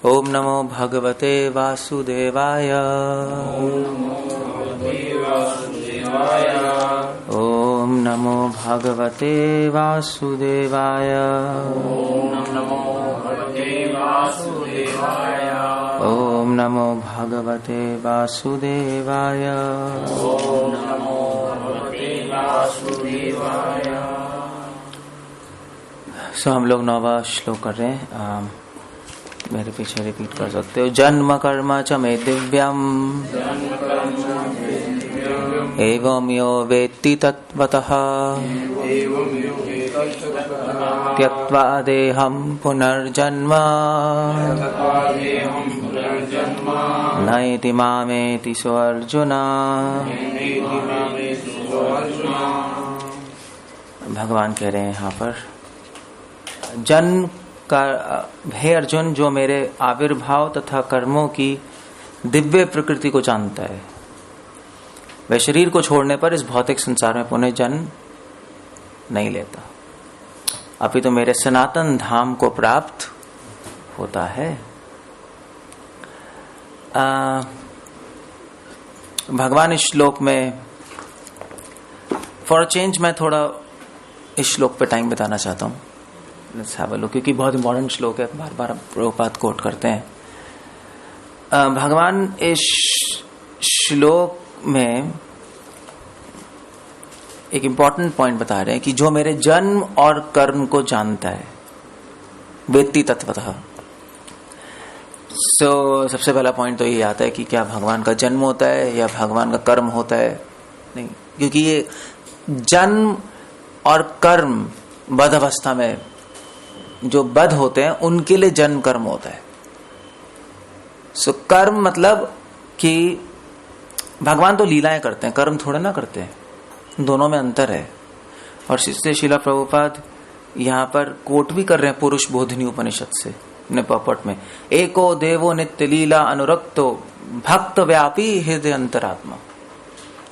ओम नमो भगवते वासुदेवाय। ओम नमो भगवते वासुदेवाय। ओम नमो भगवते वासुदेवाय। सो हम लोग 9वां श्लोक कर रहे हैं। मेरे पीछे रिपीट कर सकते हो। जन्म कर्म च मे दिव्यम एवं यो वेत्ति तत्वतः त्यक्त्वा देहं पुनर्जन्म नैति मामेति सो अर्जुन। भगवान कह रहे हैं यहाँ पर, जन्म का हे अर्जुन, जो मेरे आविर्भाव तथा कर्मों की दिव्य प्रकृति को जानता है, वह शरीर को छोड़ने पर इस भौतिक संसार में पुनः जन्म नहीं लेता, अभी तो मेरे सनातन धाम को प्राप्त होता है। भगवान इस श्लोक में, फॉर चेंज मैं थोड़ा इस श्लोक पे टाइम बिताना चाहता हूँ। लेट्स हैव अ लुक, क्योंकि बहुत इंपॉर्टेंट श्लोक है, बार बार प्रभुपाद कोट करते हैं। भगवान इस श्लोक में एक इंपॉर्टेंट पॉइंट बता रहे हैं कि जो मेरे जन्म और कर्म को जानता है, वेत्ति तत्वतः। सबसे पहला पॉइंट तो ये आता है कि क्या भगवान का जन्म होता है या भगवान का कर्म होता है? नहीं, क्योंकि ये जन्म और कर्म बद्ध अवस्था में जो बद्ध होते हैं उनके लिए जन्म कर्म होता है। कर्म मतलब कि भगवान तो लीलाएं करते हैं, कर्म थोड़े ना करते हैं, दोनों में अंतर है। और इससे श्रील प्रभुपाद यहाँ पर कोट भी कर रहे हैं पुरुष बोधिनी उपनिषद से अपने पॉपट में, एको देवो नित्य लीला अनुरक्तो भक्त व्यापी हृदय अंतरात्मा।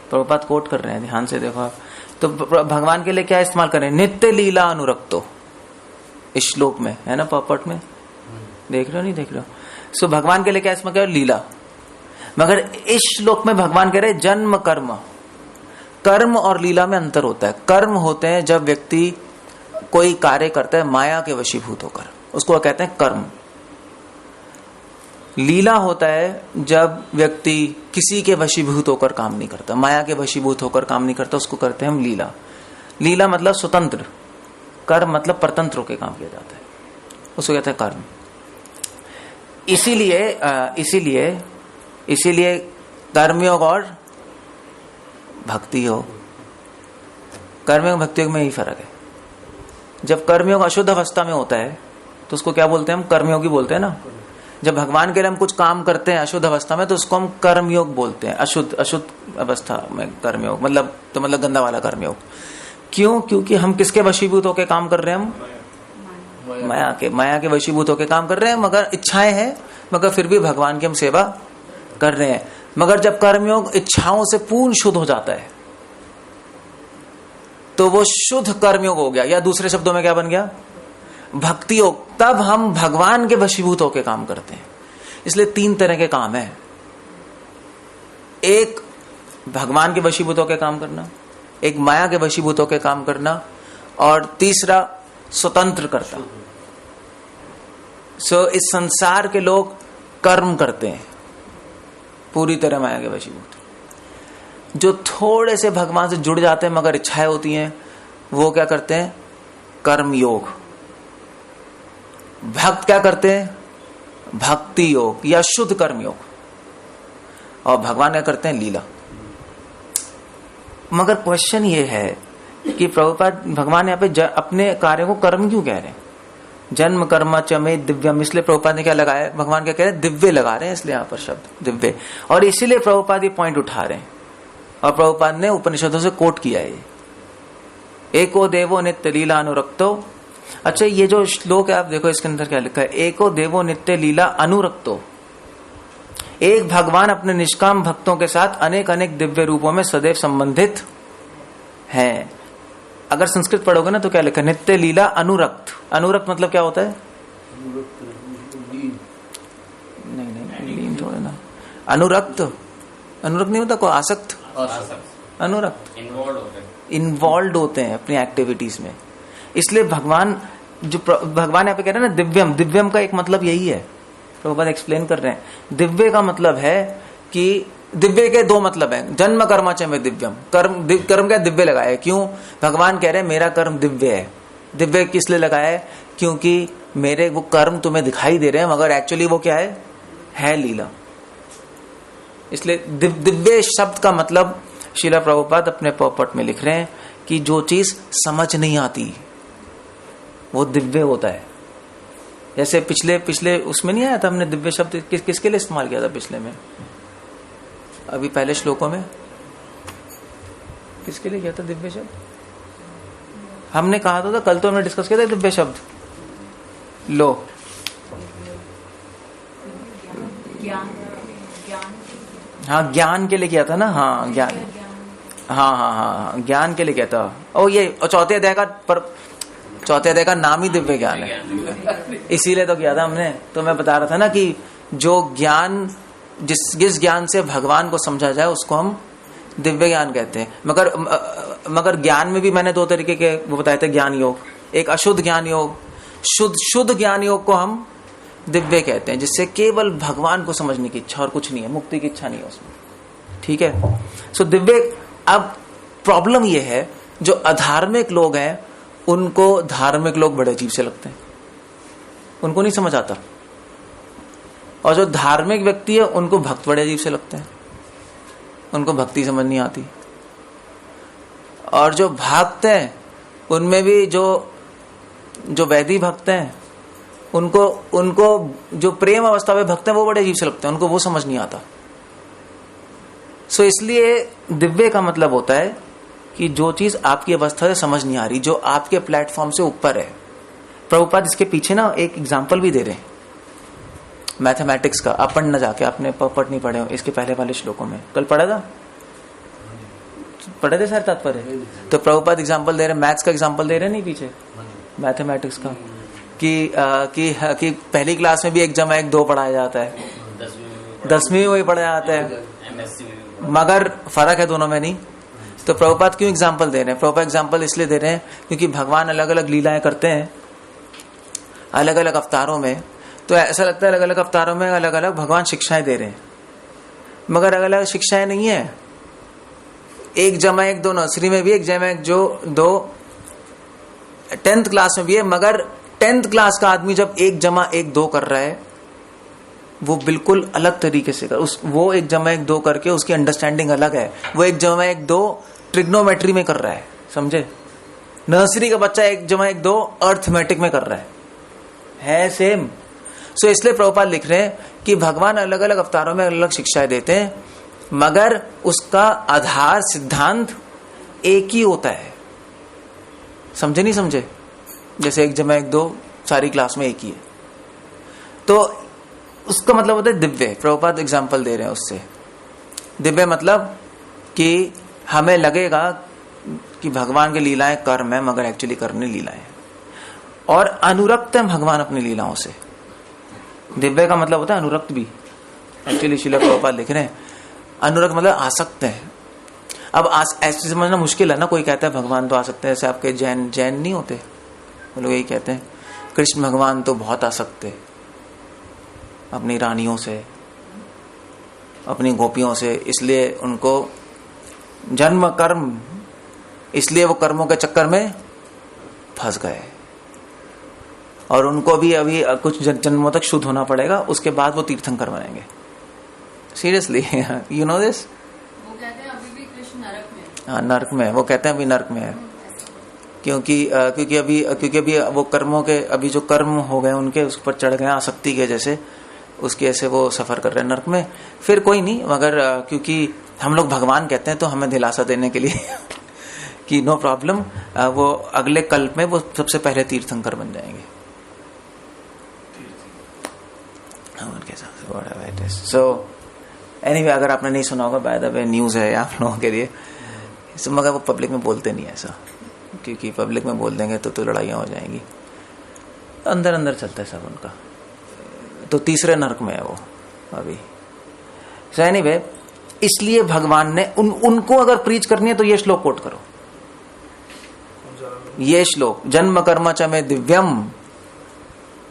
प्रभुपाद कोट कर रहे हैं, ध्यान से देखो आप। तो भगवान के लिए क्या इस्तेमाल कर रहे हैं? नित्य लीला अनुरक्तो, इस श्लोक में है ना, पॉपट में देख रहे हो, नहीं देख रहे हो? भगवान के लिए क्या इसमें क्या? लीला। मगर इस श्लोक में भगवान कह रहे जन्म कर्म, कर्म और लीला में अंतर होता है। कर्म होते हैं जब व्यक्ति कोई कार्य करता है माया के वशीभूत होकर, उसको कहते हैं कर्म। लीला होता है जब व्यक्ति किसी के वशीभूत होकर काम नहीं करता, माया के वशीभूत होकर काम नहीं करता, उसको करते हैं हम लीला। लीला मतलब स्वतंत्र, कर्म मतलब परतंत्र होकर काम किया जाता है, उसको कहते हैं कर्म। इसीलिए कर्मयोग और भक्ति योग, कर्मयोग भक्ति योग में ही फर्क है। जब कर्मयोग अशुद्ध अवस्था में होता है तो उसको क्या बोलते हैं? हम कर्मयोगी बोलते हैं ना। जब भगवान के लिए हम कुछ काम करते हैं अशुद्ध अवस्था में तो उसको हम कर्मयोग बोलते हैं। अशुद्ध अवस्था में कर्मयोग मतलब गंदा वाला कर्मयोग। क्यों? क्योंकि हम किसके वशीभूत होकर काम कर रहे हैं? हम माया के वशीभूत होकर काम कर रहे हैं, मगर इच्छाएं हैं, मगर फिर भी भगवान की हम सेवा कर रहे हैं। मगर जब कर्मयोग इच्छाओं से पूर्ण शुद्ध हो जाता है तो वो शुद्ध कर्मयोग हो गया, या दूसरे शब्दों में क्या बन गया? भक्ति योग। तब हम भगवान के वशीभूत होकर काम करते हैं। इसलिए 3 तरह के काम है। एक भगवान के वशीभूत होकर काम करना, एक माया के वशीभूत होकर काम करना, और तीसरा स्वतंत्र करता। इस संसार के लोग कर्म करते हैं पूरी तरह माया के वशीभूत। जो थोड़े से भगवान से जुड़ जाते हैं मगर इच्छाएं होती हैं, वो क्या करते हैं? कर्म योग। भक्त क्या करते हैं? भक्ति योग या शुद्ध कर्म योग। और भगवान क्या करते हैं? लीला। मगर क्वेश्चन ये है कि प्रभुपाद भगवान यहाँ पे अपने कार्य को कर्म क्यों कह रहे हैं? जन्म कर्म च मे दिव्यम, इसलिए प्रभुपाद ने क्या लगाया? भगवान क्या कह रहे हैं? दिव्य लगा रहे हैं, इसलिए यहाँ पर शब्द दिव्य। और इसीलिए प्रभुपाद ये पॉइंट उठा रहे हैं और प्रभुपाद ने उपनिषदों से कोट किया है, एको देवो नित्य लीला अनुरक्तो। अच्छा, ये जो श्लोक है आप देखो, इसके अंदर क्या लिखा है? एको देवो नित्य लीला अनुरक्तो। एक भगवान अपने निष्काम भक्तों के साथ अनेक अनेक दिव्य रूपों में सदैव संबंधित हैं। अगर संस्कृत पढ़ोगे ना तो क्या लिखा है? नित्य लीला अनुरक्त। अनुरक्त मतलब क्या होता है? अनुरक्त, अनुरक्त नहीं होता, को आसक्त, अनुरक्त, इन्वॉल्व होते हैं अपनी एक्टिविटीज में। इसलिए भगवान यहाँ पे कह रहे हैं ना दिव्यम, दिव्यम का एक मतलब यही है, प्रभुपाद एक्सप्लेन कर रहे हैं। दिव्य का मतलब है कि दिव्य के दो मतलब है, जन्म कर्म च में दिव्यम, कर्म क्या दिव्य लगाया है, क्यों? भगवान कह रहे हैं मेरा कर्म दिव्य है। दिव्य किस लिए लगाया है? क्योंकि मेरे वो कर्म तुम्हें दिखाई दे रहे हैं मगर एक्चुअली वो क्या है लीला। इसलिए दिव्य शब्द का मतलब श्रीला प्रभुपाद अपने पॉपट में लिख रहे हैं कि जो चीज समझ नहीं आती वो दिव्य होता है। जैसे पिछले उसमें नहीं आया था, हमने दिव्य शब्द किसके लिए इस्तेमाल किया था पिछले में, अभी पहले श्लोकों में किसके लिए किया था दिव्य शब्द? हमने कहा था कल तो हमने डिस्कस किया था दिव्य शब्द, लो हाँ ज्ञान के लिए किया था ना, हाँ ज्ञान, हाँ ज्ञान के लिए किया था। ओ ये चौथे अध्याय का नाम ही दिव्य ज्ञान है, इसीलिए तो किया था हमने। तो मैं बता रहा था ना कि जो ज्ञान जिस ज्ञान से भगवान को समझा जाए उसको हम दिव्य ज्ञान कहते हैं। मगर ज्ञान में भी मैंने दो तरीके के वो बताए थे ज्ञान योग, एक अशुद्ध ज्ञान योग, शुद्ध ज्ञान योग को हम दिव्य कहते हैं, जिससे केवल भगवान को समझने की इच्छा और कुछ नहीं है, मुक्ति की इच्छा नहीं है उसमें, ठीक है। सो दिव्य। अब प्रॉब्लम ये है जो अधार्मिक लोग हैं उनको धार्मिक लोग बड़े अजीब से लगते हैं, उनको नहीं समझ आता, और जो धार्मिक व्यक्ति है उनको भक्त बड़े अजीब से लगते हैं, उनको भक्ति समझ नहीं आती। और जो भक्त हैं उनमें भी जो वैदिक भक्त हैं उनको जो प्रेम अवस्था में भक्त हैं वो बड़े अजीब से लगते हैं, उनको वो समझ नहीं आता। सो इसलिए दिव्य का मतलब होता है कि जो चीज आपकी अवस्था से समझ नहीं आ रही, जो आपके प्लेटफॉर्म से ऊपर है। प्रभुपाद इसके पीछे ना एक एग्जांपल भी दे रहे हैं मैथमेटिक्स का, आप पढ़ न जाके, आपने पढ़ नहीं पढ़े हो इसके पहले वाले श्लोकों में, कल पढ़ा था, पढ़े थे सर तात्पर्य। तो प्रभुपाद एग्जांपल दे रहे, मैथ्स का एग्जांपल दे रहे नहीं पीछे, मैथमेटिक्स का, कि पहली क्लास में भी 1 + 1 2 पढ़ाया जाता है, 10वीं में वही पढ़ाया जाता है, मगर फर्क है दोनों में नहीं। तो प्रभुपाद क्यों एग्जांपल दे रहे हैं? प्रभुपाद एग्जांपल इसलिए दे रहे हैं क्योंकि भगवान अलग अलग लीलाएं करते हैं अलग अलग अवतारों में, तो ऐसा लगता है अलग अलग अवतारों में अलग अलग भगवान शिक्षाएं दे रहे हैं, मगर अलग अलग शिक्षाएं नहीं है। 1 + 1 2 नर्सरी में भी 1 + 1 2 10th क्लास में भी है, मगर 10th क्लास का आदमी जब 1 + 1 2 कर रहा है वो बिल्कुल अलग तरीके से वो 1 + 1 2 करके उसकी अंडरस्टैंडिंग अलग है। वो 1 + 1 2 ट्रिग्नोमेट्री में कर रहा है, समझे? नर्सरी का बच्चा 1 + 1 2 अर्थमेटिक में कर रहा है सेम। सो इसलिए प्रभुपाद लिख रहे हैं कि भगवान अलग अलग अवतारों में अलग अलग शिक्षाएं देते हैं, मगर उसका आधार सिद्धांत एक ही होता है। समझे नहीं समझे? जैसे 1 + 1 2 सारी क्लास में एक ही है, तो उसका मतलब होता है दिव्य। प्रभुपाद एग्जाम्पल दे रहे हैं उससे। दिव्य मतलब कि हमें लगेगा कि भगवान की लीलाएं कर्म है, मगर एक्चुअली कर्म लीलाएं है, और अनुरक्त है भगवान अपनी लीलाओं से। दिव्य का मतलब होता है अनुरक्त भी। एक्चुअली श्रील प्रभुपाद लिख रहे हैं अनुरक्त मतलब आसक्त है। अब ऐसे समझना मुश्किल है ना, कोई कहता है भगवान तो आसक्त है, जैसे आपके जैन नहीं होते, वो लोग यही कहते हैं कृष्ण भगवान तो बहुत आसक्त है अपनी रानियों से, अपनी गोपियों से, इसलिए उनको जन्म कर्म, इसलिए वो कर्मों के चक्कर में फंस गए, और उनको भी अभी कुछ जन्मों तक शुद्ध होना पड़ेगा, उसके बाद वो तीर्थंकर बनेंगे। Seriously, you know this? वो कहते हैं अभी भी कृष्ण नरक में। हाँ, नरक में, वो कहते हैं अभी नरक में है, क्योंकि अभी वो कर्मों के, अभी जो कर्म हो गए उनके उस पर चढ़ गए आसक्ति के जैसे, उसके ऐसे वो सफर कर रहे हैं नरक में। फिर कोई नहीं, मगर क्योंकि हम लोग भगवान कहते हैं तो हमें दिलासा देने के लिए कि नो प्रॉब्लम, वो अगले कल्प में वो सबसे पहले तीर्थंकर बन जाएंगे उनके साथ। सो एनीवे, अगर आपने नहीं सुना होगा, बाय द वे न्यूज है आप लोगों के लिए, मगर वो पब्लिक में बोलते नहीं ऐसा, क्योंकि पब्लिक में बोल देंगे तो लड़ाइयाँ हो जाएंगी। अंदर अंदर चलता है सब उनका। तो तीसरे नरक में है वो अभी। सो एनीवे, इसलिए भगवान ने उनको अगर प्रीच करनी है तो ये श्लोक कोट करो, ये श्लोक जन्म कर्म च में दिव्यम,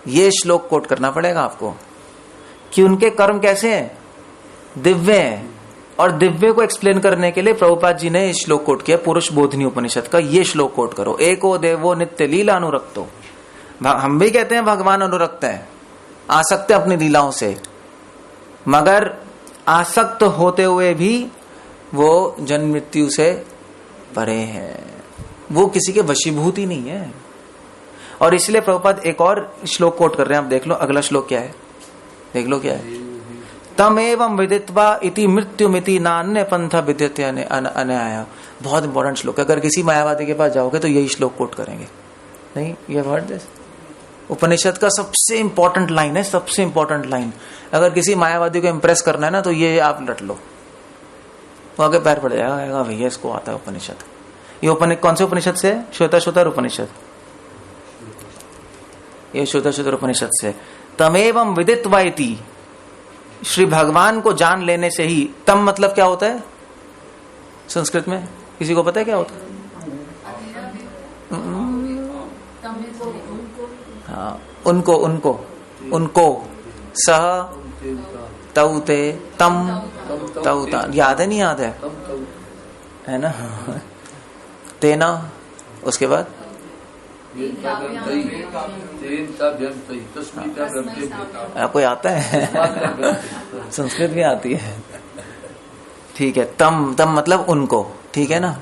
ये श्लोक कोट करना पड़ेगा आपको कि उनके कर्म कैसे हैं, दिव्य हैं। और दिव्य को एक्सप्लेन करने के लिए प्रभुपाद जी ने इस श्लोक कोट किया, पुरुष बोधिनी उपनिषद का ये श्लोक कोट करो, एको देवो नित्य लीला अनुरक्तो। हम भी कहते हैं भगवान अनुरक्त है, आसक्त है अपनी लीलाओं से, मगर आसक्त होते हुए भी वो जन्म मृत्यु से परे है, वो किसी के वशीभूत ही नहीं है। और इसलिए प्रभुपाद एक और श्लोक कोट कर रहे हैं, आप देख लो अगला श्लोक क्या है, देख लो क्या है, तम एवं विदित्वा इति मृत्युमिति नान्य पंथा विद्यते अनया। बहुत इंपॉर्टेंट श्लोक है, अगर किसी मायावादी के पास जाओगे तो यही श्लोक कोट करेंगे। नहीं, ये वर्ड दिस उपनिषद का सबसे इंपॉर्टेंट लाइन है, सबसे इंपॉर्टेंट लाइन। अगर किसी मायावादी को इंप्रेस करना है ना तो ये आप लट लो, वो आगे पैर पड़ जाएगा, भैया इसको आता है उपनिषद। ये कौन से उपनिषद से? श्वेताश्वतर उपनिषद, ये श्वेताश्वतर उपनिषद से। तमेवं विदित्वा इति, श्री भगवान को जान लेने से ही, तम मतलब क्या होता है संस्कृत में, किसी को पता है क्या होता है? हाँ, उनको उनको उनको सह तौ ते तम तौ ता, याद है नहीं याद है ना? तेना, उसके बाद आपको आता है संस्कृत भी आती है, ठीक है। तम, तम मतलब उनको, ठीक है ना।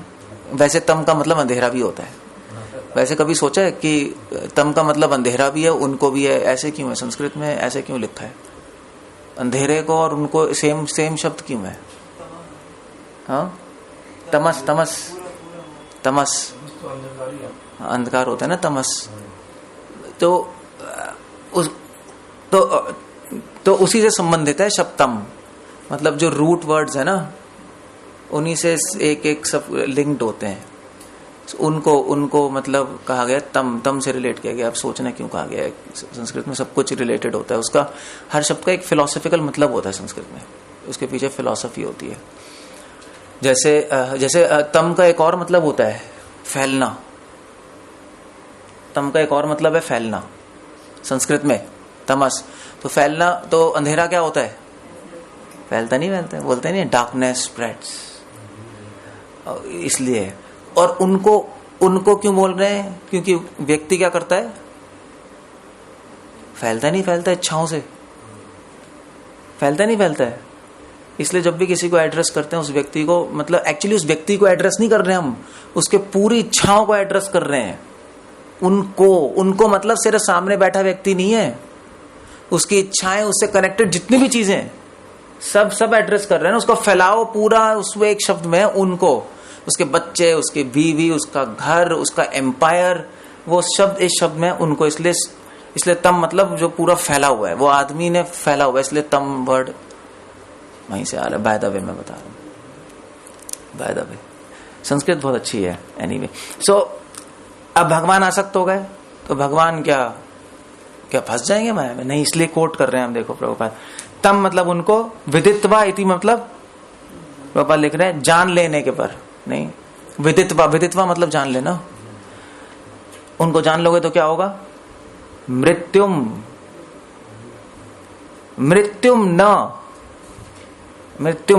वैसे तम का मतलब अंधेरा भी होता है, वैसे कभी सोचा है कि तम का मतलब अंधेरा भी है उनको भी है, ऐसे क्यों है संस्कृत में, ऐसे क्यों लिखा है? अंधेरे को और उनको सेम शब्द क्यों है? हाँ, तमस तमस तमस अंधकार होता है ना, तमस। तो उसी से संबंधित है शब्द तम, मतलब जो रूट वर्ड्स है ना उन्हीं से एक सब लिंक्ड होते हैं। उनको मतलब कहा गया तम से रिलेट किया गया। अब सोचना क्यों कहा गया है, संस्कृत में सब कुछ रिलेटेड होता है, उसका हर शब्द का एक फिलोसॉफिकल मतलब होता है संस्कृत में, उसके पीछे फिलोसफी होती है। जैसे तम का एक और मतलब होता है फैलना, तम का एक और मतलब है फैलना संस्कृत में, तमस। तो फैलना, तो अंधेरा क्या होता है? फैलता नहीं, बोलते नहीं डार्कनेस स्प्रेड्स, इसलिए। और उनको क्यों बोल रहे हैं? क्योंकि व्यक्ति क्या करता है, फैलता है इच्छाओं से, फैलता है। इसलिए जब भी किसी को एड्रेस करते हैं उस व्यक्ति को, मतलब एक्चुअली उस व्यक्ति को एड्रेस नहीं कर रहे हम, उसके पूरी इच्छाओं को एड्रेस कर रहे हैं। उनको मतलब सिर्फ सामने बैठा व्यक्ति नहीं है, उसकी इच्छाएं, उससे कनेक्टेड जितनी भी चीजें सब एड्रेस कर रहे हैं। उसका फैलाव पूरा उसमें एक शब्द में है, उनको, उसके बच्चे, उसकी बीवी, उसका घर, उसका एम्पायर, वो शब्द इस शब्द में उनको। इसलिए तम मतलब जो पूरा फैला हुआ है, वो आदमी ने फैला हुआ है, इसलिए तम वर्ड वहीं से आ रहा है। बाय द वे मैं बता रहा हूँ, बाय द वे संस्कृत बहुत अच्छी है। एनीवे, सो अब भगवान आसक्त हो गए तो भगवान क्या फंस जाएंगे माया में? नहीं, इसलिए कोट कर रहे हैं हम, देखो प्रभुपाद। तम मतलब उनको, विदित्वा इति मतलब प्रभुपाद लिख रहे हैं जान लेने के पर, नहीं, विदित्वा मतलब जान लेना। उनको जान लोगे तो क्या होगा? मृत्युम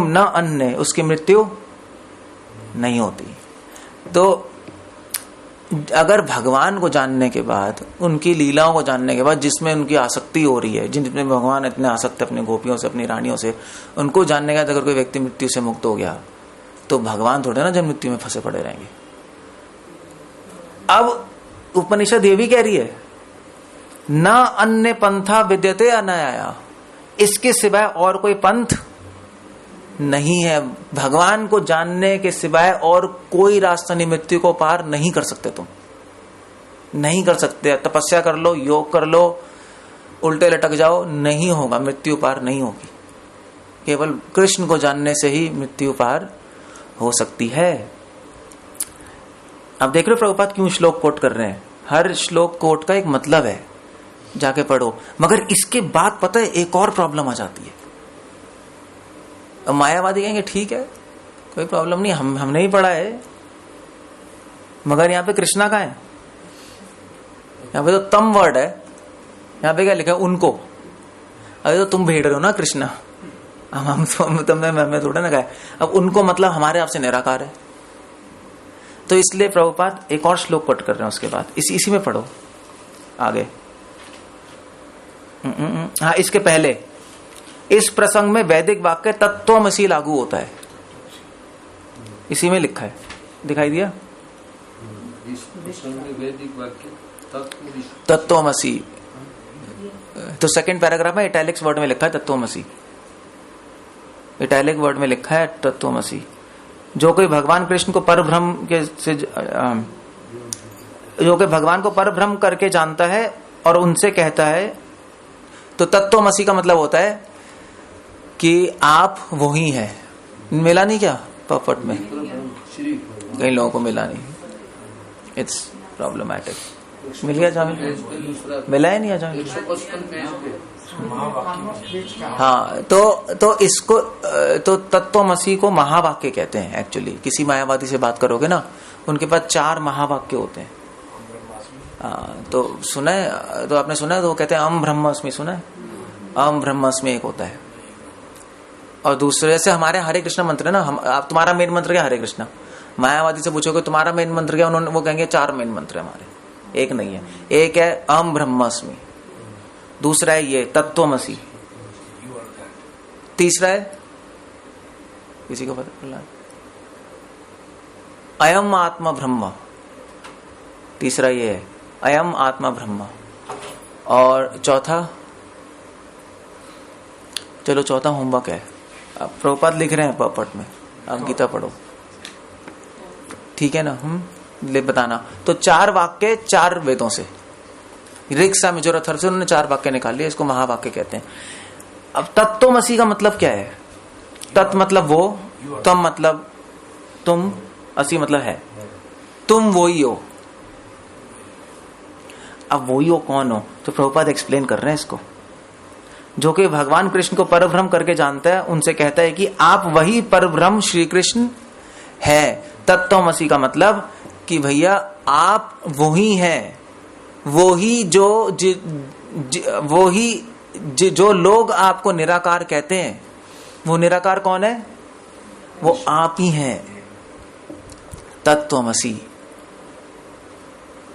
न अन्य, उसकी मृत्यु नहीं होती। तो अगर भगवान को जानने के बाद, उनकी लीलाओं को जानने के बाद, जिसमें उनकी आसक्ति हो रही है, जिनमें भगवान इतने आसक्त है अपनी गोपियों से, अपनी रानियों से, उनको जानने के बाद अगर कोई व्यक्ति मृत्यु से मुक्त हो गया तो भगवान थोड़े ना जब मृत्यु में फंसे पड़े रहेंगे। अब उपनिषद ये भी कह रही है न अन्य पंथा विद्यते अनया, इसके सिवाय और कोई पंथ नहीं है। भगवान को जानने के सिवाय और कोई रास्ता नहीं, मृत्यु को पार नहीं कर सकते तुम, नहीं कर सकते। तपस्या कर लो, योग कर लो, उल्टे लटक जाओ, नहीं होगा, मृत्यु पार नहीं होगी। केवल कृष्ण को जानने से ही मृत्यु पार हो सकती है। अब देख रहे हो प्रभुपाद क्यों श्लोक कोट कर रहे हैं? हर श्लोक कोट का एक मतलब है, जाके पढ़ो। मगर इसके बाद पता है एक और प्रॉब्लम आ जाती है। अब मायावादी कहेंगे ठीक है, कोई प्रॉब्लम नहीं, हमने ही पढ़ा है, मगर यहाँ पे कृष्णा का है, यहाँ पे तो तम वर्ड है, यहाँ पे क्या लिखा है उनको। अरे तो तुम भेड़ रहे हो ना कृष्णा, हम तुमने थोड़ा ना कहा। अब उनको मतलब हमारे आपसे निराकार है। तो इसलिए प्रभुपाद एक और श्लोक कोट कर रहे हैं उसके बाद, इसी में पढ़ो आगे। हाँ, इसके पहले इस प्रसंग में वैदिक वाक्य तत्वमसी लागू होता है, इसी में लिखा है, दिखाई दिया वैदिक वाक्य तत्वमसी। तो सेकंड पैराग्राफ में इटैलिक्स वर्ड में लिखा है तत्वमसी, इटैलिक वर्ड में लिखा है तत्वमसी। जो कोई भगवान कृष्ण को परब्रह्म के से जो कोई भगवान को परब्रह्म करके जानता है और उनसे कहता है, तो तत्वमसी का मतलब होता है कि आप वही हैं। मिला नहीं क्या पपट में? कई लोगों को मिला नहीं, इट्स प्रॉब्लमैटिक। मिल गया जामिल? मिला है नहीं जामिल? हाँ, तो इसको तो तत्वमसी को महावाक्य कहते हैं एक्चुअली। किसी मायावादी से बात करोगे ना, उनके पास 4 महावाक्य होते हैं। तो सुना है, तो आपने सुना है, तो वो कहते हैं अहम ब्रह्मास्मि, सुना है? अहम ब्रह्मास्मि एक होता है, और दूसरे से हमारे हरे कृष्ण मंत्र है ना, आप तुम्हारा मेन मंत्र क्या? हरे कृष्ण। मायावादी से पूछोगे तुम्हारा मेन मंत्र क्या, उन्होंने वो कहेंगे 4 मेन मंत्र है हमारे, एक नहीं है। एक है अहम ब्रह्मास्मि, दूसरा है ये तत्वमसी, तीसरा है किसी को पता? अयम आत्मा ब्रह्म, तीसरा ये है अयम आत्मा ब्रह्म, और चौथा, चलो चौथा होमवर्क है, अब प्रभुपाद लिख रहे हैं पपट में, आप गीता पढ़ो, ठीक है ना? ले बताना। तो 4 वाक्य 4 वेदों से, ऋग साम यजुर अथर्व से उन्होंने 4 वाक्य निकाल लिए, इसको महावाक्य कहते हैं। अब तत्वमसी का मतलब क्या है? तत् मतलब वो, तम मतलब तुम, असी मतलब है, तुम वही हो। अब वही हो कौन हो? तो प्रभुपाद एक्सप्लेन कर रहे हैं इसको। जो कि भगवान कृष्ण को परब्रह्म करके जानता है, उनसे कहता है कि आप वही परब्रह्म श्री कृष्ण है। तत्वमसी का मतलब कि भैया आप वही हैं, वही जो लोग आपको निराकार कहते हैं, वो निराकार कौन है? वो आप ही हैं, तत्वमसी।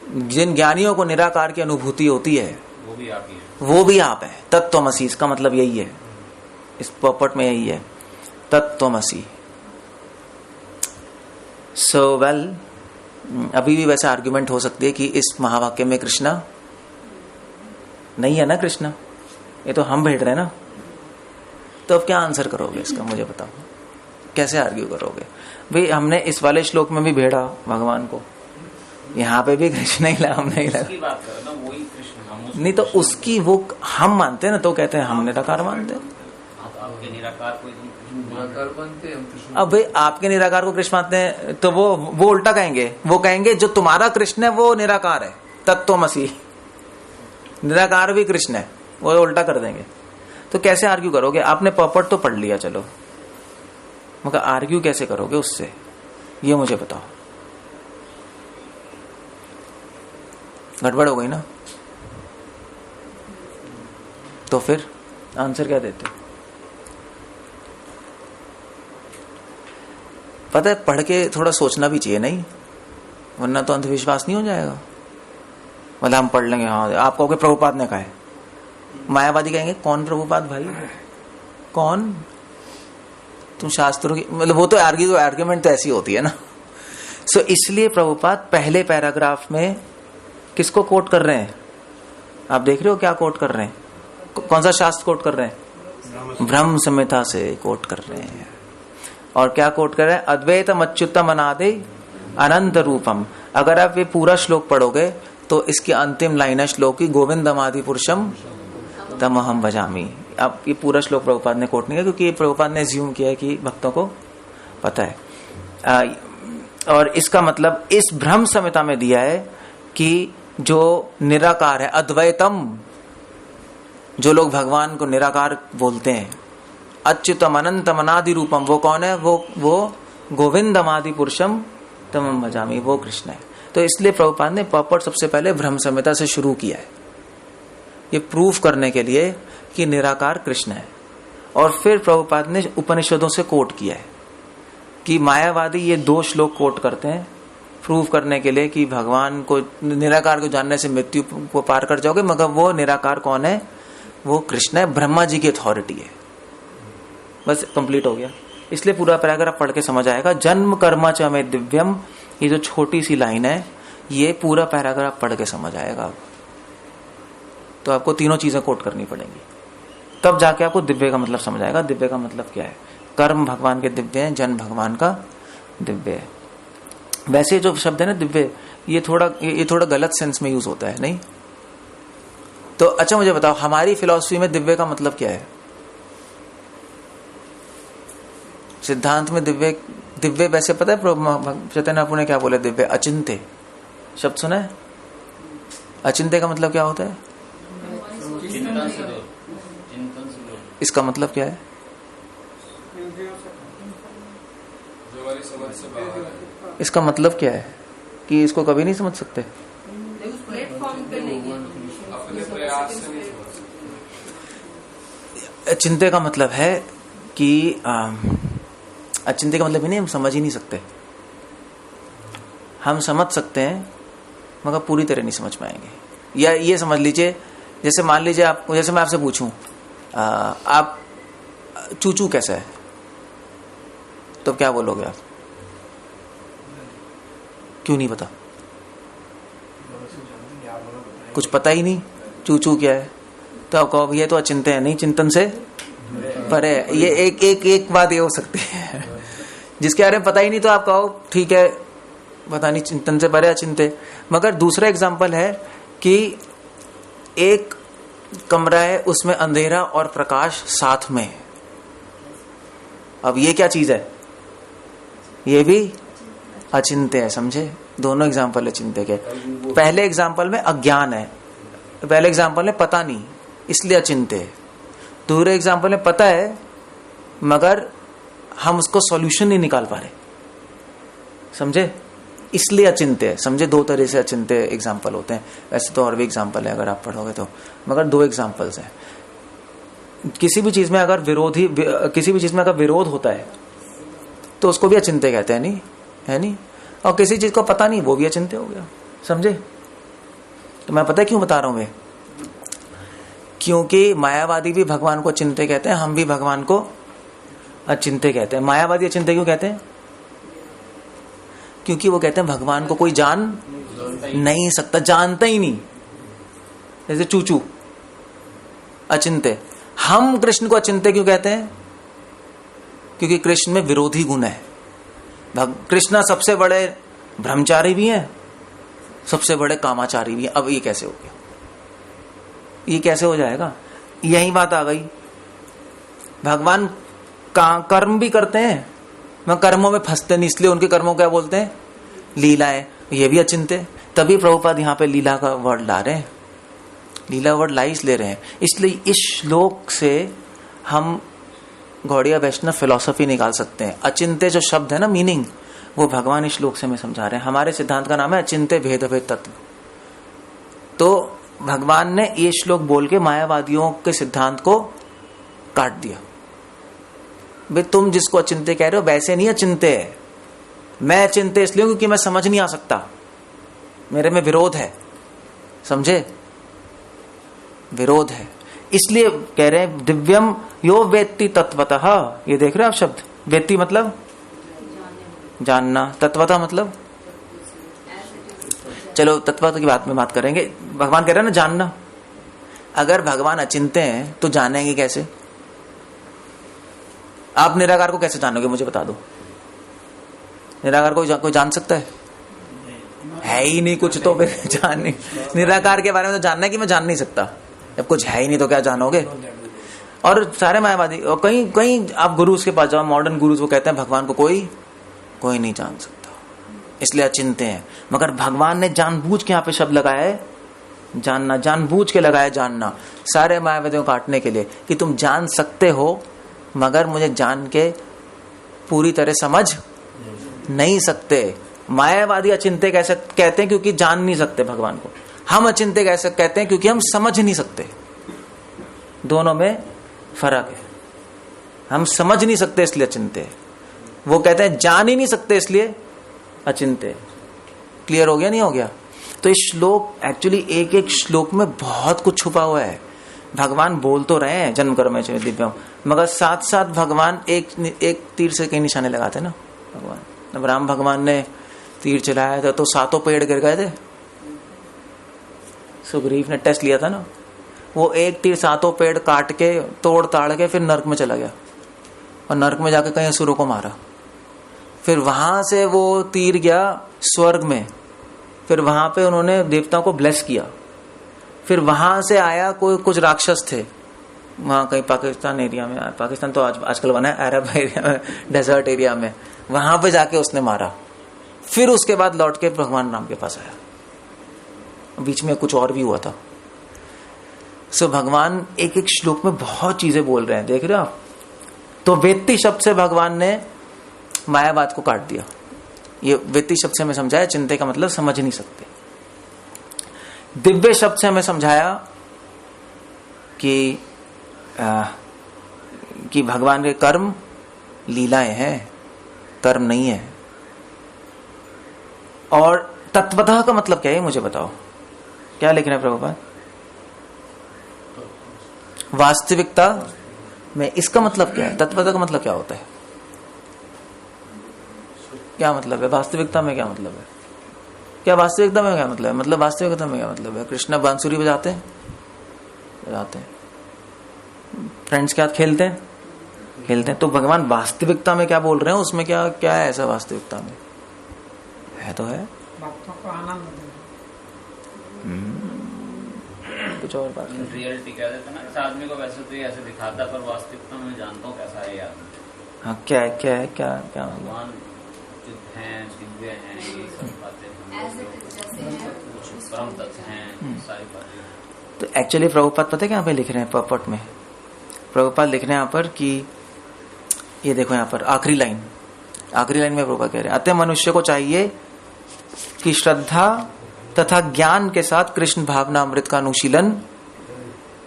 जिन ज्ञानियों को निराकार की अनुभूति होती है, वो भी आप ही है, वो भी आप है, तत्वमसी। इसका मतलब यही है, इस पॉपट में यही है, तत्वमसी। सो वेल, अभी भी वैसे आर्ग्यूमेंट हो सकती है कि इस महावाक्य में कृष्णा नहीं है ना, कृष्णा ये तो हम भेड़ रहे हैं ना। तो अब क्या आंसर करोगे इसका, मुझे बताओ, कैसे आर्ग्यू करोगे? भाई हमने इस वाले श्लोक में भी भेड़ा भगवान को, यहाँ पे भी कृष्ण ही हम नहीं लगा, वही कृष्ण नहीं तो उसकी वो हम मानते हैं ना, तो कहते हैं हम निराकार मानते हैं। आपके निराकार को निराकार मानते हैं। अब भाई आपके निराकार को कृष्ण मानते हैं, तो वो उल्टा कहेंगे, वो कहेंगे जो तुम्हारा कृष्ण है वो निराकार है, तत्वमसी। निराकार भी कृष्ण है, वो उल्टा कर देंगे। तो कैसे आर्ग्यू करोगे? आपने पॉपट तो पढ़ लिया, चलो, मगर आर्ग्यू कैसे करोगे उससे, ये मुझे बताओ। गड़बड़ हो गई ना? तो फिर आंसर क्या देते? पता है, पढ़ के थोड़ा सोचना भी चाहिए, नहीं? वरना तो अंधविश्वास नहीं हो जाएगा। मतलब हम पढ़ लेंगे, हाँ आप कहोगे प्रभुपाद ने कहा है, मायावादी कहेंगे कौन प्रभुपाद भाई, कौन? तुम शास्त्रों की, मतलब वो तो आर्ग्यूमेंट तो ऐसी होती है ना। सो इसलिए प्रभुपाद पहले पैराग्राफ में किसको कोट कर रहे हैं? आप देख रहे हो क्या कोट कर रहे हैं? कौन सा शास्त्र कोट कर रहे हैं? ब्रह्म संहिता से कोट कर रहे हैं। और क्या कोट कर रहे हैं? अद्वैतम अच्युतम अनादि अनंत रूपम। अगर आप ये पूरा श्लोक पढ़ोगे तो इसकी अंतिम लाइन है श्लोक की, गोविंदम आदि पुरुषम तमहम भजामि। अब ये पूरा श्लोक प्रभुपाद ने कोट नहीं किया, क्योंकि ये प्रभुपाद ने अज्यूम किया है कि भक्तों को पता है। और इसका मतलब इस ब्रह्म संहिता में दिया है कि जो निराकार है, अद्वैतम, जो लोग भगवान को निराकार बोलते हैं, अच्युतम अनंतम अनादि रूपम, वो कौन है? वो गोविंदम आदि पुरुषम तमम भजामि, वो कृष्ण है। तो इसलिए प्रभुपाद ने पॉपट सबसे पहले ब्रह्म संहिता से शुरू किया है, ये प्रूफ करने के लिए कि निराकार कृष्ण है। और फिर प्रभुपाद ने उपनिषदों से कोट किया है कि मायावादी ये 2 श्लोक कोट करते हैं प्रूफ करने के लिए कि भगवान को, निराकार को जानने से मृत्यु को पार कर जाओगे, मगर वो निराकार कौन है? वो कृष्ण है, ब्रह्मा जी की अथॉरिटी है। बस कंप्लीट हो गया। इसलिए पूरा पैराग्राफ पढ़ के समझ आएगा। जन्म कर्म च में दिव्यम, ये जो छोटी सी लाइन है, ये पूरा पैराग्राफ पढ़ के समझ आएगा। तो आपको तीनों चीजें कोट करनी पड़ेंगी, तब जाके आपको दिव्य का मतलब समझ आएगा। दिव्य का मतलब क्या है? कर्म भगवान के दिव्य है, जन्म भगवान का दिव्य है। वैसे जो शब्द है ना दिव्य, ये थोड़ा गलत सेंस में यूज होता है, नहीं? तो अच्छा मुझे बताओ, हमारी फिलॉसफी में दिव्य का मतलब क्या है? सिद्धांत में दिव्य वैसे पता है चैतन्य आपू ने क्या बोले? दिव्य अचिंत्य शब्द सुना है? अचिंत्य का मतलब क्या होता है? चिंतन से दूर। इसका मतलब क्या है? इसका मतलब क्या है कि इसको कभी नहीं समझ सकते? प्लेटफॉर्म पे नहीं है। अचिंत्य का मतलब है कि अचिंत्य का मतलब ही नहीं, हम समझ ही नहीं सकते। हम समझ सकते हैं मगर पूरी तरह नहीं समझ पाएंगे। या ये समझ लीजिए, जैसे मान लीजिए आप, जैसे मैं आपसे पूछूं आप चूचू कैसा है, तो क्या बोलोगे आप? क्यों नहीं पता? कुछ पता ही नहीं चूचू क्या है, तो आप कहो ये तो अचिंत्य है, नहीं चिंतन से परे। ये एक बात ये हो सकती है, जिसके बारे में पता ही नहीं तो आप कहो ठीक है, पता नहीं, चिंतन से परे अचिंत्य। मगर दूसरा एग्जाम्पल है कि एक कमरा है, उसमें अंधेरा और प्रकाश साथ में। अब ये क्या चीज है? ये भी अचिंत्य है, समझे? दोनों एग्जाम्पल अचिंत्य के। पहले एग्जाम्पल में अज्ञान है, पहले एग्जाम्पल में पता नहीं, इसलिए अचिंत्य है। दूसरे एग्जाम्पल में पता है मगर हम उसको सॉल्यूशन नहीं निकाल पा रहे, समझे? इसलिए अचिंत्य है, समझे? 2 तरह से अचिंत्य एग्जाम्पल होते हैं। वैसे तो और भी एग्जाम्पल है अगर आप पढ़ोगे तो, मगर 2 एग्जाम्पल्स हैं। किसी भी चीज में अगर विरोध होता है तो उसको भी अचिंत्य कहते हैं, नहीं है? नहीं। और किसी चीज को पता नहीं, वो भी अचिंत्य हो गया, समझे? तो मैं पता है क्यों बता रहा हूं मैं? क्योंकि मायावादी भी भगवान को अचिंत्य कहते हैं, हम भी भगवान को अचिंत्य कहते हैं। मायावादी अचिंत्य क्यों कहते हैं? क्योंकि वो कहते हैं भगवान को कोई जान नहीं सकता, जानता ही नहीं। जैसे चूचू अचिंत्य। हम कृष्ण को अचिंत्य क्यों कहते हैं? क्योंकि कृष्ण में विरोधी गुण है। कृष्ण सबसे बड़े ब्रह्मचारी भी हैं, सबसे बड़े कामाचारी भी हैं। अब ये कैसे हो गया? ये कैसे हो जाएगा? यही बात आ गई। भगवान कर्म भी करते हैं, मैं कर्मों में फंसते नहीं, इसलिए उनके कर्मों क्या बोलते हैं? लीलाएं। ये भी अचिंत्य। तभी प्रभुपाद यहाँ पे लीला का वर्ड ला रहे हैं, लीला वर्ड लाइस ले रहे हैं। इसलिए इस श्लोक से हम गौड़िया वैष्णव फिलॉसफी निकाल सकते हैं। अचिंत्य जो शब्द है ना, मीनिंग, वो भगवान इस श्लोक से हमें समझा रहे हैं। हमारे सिद्धांत का नाम है अचिंत्य भेद भेद तत्व। तो भगवान ने ये श्लोक बोल के मायावादियों के सिद्धांत को काट दिया। भाई तुम जिसको अचिंत्य कह रहे हो वैसे नहीं अचिंत्य है। मैं अचिंत्य इसलिए क्योंकि मैं समझ नहीं आ सकता, मेरे में विरोध है, समझे? विरोध है, इसलिए कह रहे हैं दिव्यम यो वेत्ति तत्वतः। ये देख रहे हो आप शब्द? वेत्ति मतलब जानना, तत्वतः मतलब, चलो तत्वतः की बात में बात करेंगे। भगवान कह रहे हैं ना जानना। अगर भगवान अचिंत्य हैं तो जानेंगे कैसे? आप निराकार को कैसे जानोगे? मुझे बता दो। निराकार को कोई जान सकता है ही नहीं कुछ, तो फिर जान नहीं। निराकार के बारे में तो जानना है कि मैं जान नहीं सकता। जब कुछ है ही नहीं तो क्या जानोगे? और सारे मायावादी, और कहीं आप गुरुज के पास जाओ, मॉडर्न गुरुज, वो कहते हैं भगवान को कोई नहीं जान सकता, इसलिए अचिंत्य है। मगर भगवान ने जानबूझ के यहाँ पे शब्द लगाया है जानना, जानबूझ के लगाया जानना, सारे मायावादियों को काटने के लिए कि तुम जान सकते हो मगर मुझे जान के पूरी तरह समझ नहीं सकते। मायावादी अचिंत्य कैसे कहते हैं? क्योंकि जान नहीं सकते भगवान को। हम अचिंत्य कैसे कहते हैं? क्योंकि हम समझ नहीं सकते। दोनों में फर्क है। हम समझ नहीं सकते इसलिए अचिंत्य, वो कहते हैं जान ही नहीं सकते इसलिए अचिंत्य। क्लियर हो गया नहीं हो गया? तो इस श्लोक एक्चुअली एक एक श्लोक में बहुत कुछ छुपा हुआ है। भगवान बोल तो रहे हैं जन्म कर्म में दिव्यम, मगर साथ साथ भगवान एक तीर से कई निशाने लगाते ना। भगवान जब राम भगवान ने तीर चलाया था तो 7 पेड़ गिर गए थे। सुग्रीव ने टेस्ट लिया था ना, वो एक तीर 7 पेड़ काट के तोड़ ताड़ के फिर नर्क में चला गया और नर्क में जाकर कई असुरों को मारा। फिर वहां से वो तीर गया स्वर्ग में, फिर वहां पे उन्होंने देवताओं को ब्लेस किया। फिर वहां से आया कोई कुछ राक्षस थे वहां कहीं पाकिस्तान एरिया में, पाकिस्तान तो आजकल बना है अरब एरिया में, डेजर्ट एरिया में, वहां पे जाके उसने मारा। फिर उसके बाद लौट के भगवान राम के पास आया। बीच में कुछ और भी हुआ था। सो भगवान एक एक श्लोक में बहुत चीजें बोल रहे हैं, देख रहे हो आप? तो वेत्ति शब्द से भगवान ने मायावाद को काट दिया। ये वेत्ति शब्द से हमें समझाया चिंता का मतलब समझ नहीं सकते। दिव्य शब्द से हमें समझाया कि भगवान के कर्म लीलाएं हैं, कर्म नहीं है। और तत्वतः का मतलब क्या है मुझे बताओ, क्या लिख रहे हैं प्रभुपाद? वास्तविकता में इसका मतलब क्या है? तत्वतः का मतलब क्या होता है? क्या मतलब है वास्तविकता में? क्या मतलब है? क्या वास्तविकता में क्या मतलब है? मतलब वास्तविकता में क्या मतलब है? कृष्ण बांसुरी बजाते हैं, फ्रेंड्स के साथ खेलते हैं। तो भगवान वास्तविकता में क्या बोल रहे हैं? उसमें क्या क्या है ऐसा वास्तविकता में? है तो है भक्तों को आनंद देना। कुछ और बात रियलिटी कह देते ना, इस आदमी को वैसे तो ये ऐसे दिखाता है पर वास्तविकता में जानता हूँ कैसा है ये आदमी। हाँ, क्या है क्या है क्या क्या भगवान जो हैं दिव्य हैं, ये सब बातें परम तत्व हैं, सारी बातें। तो एक्चुअली प्रभुपाद पता है क्या यहाँ पे लिख रहे हैं? पर्पट में प्रभुपाद लिख रहे हैं यहाँ पर कि ये देखो यहाँ पर आखिरी लाइन में प्रभुपाद कह रहे हैं, अतः मनुष्य को चाहिए कि श्रद्धा तथा ज्ञान के साथ कृष्ण भावना अमृत का अनुशीलन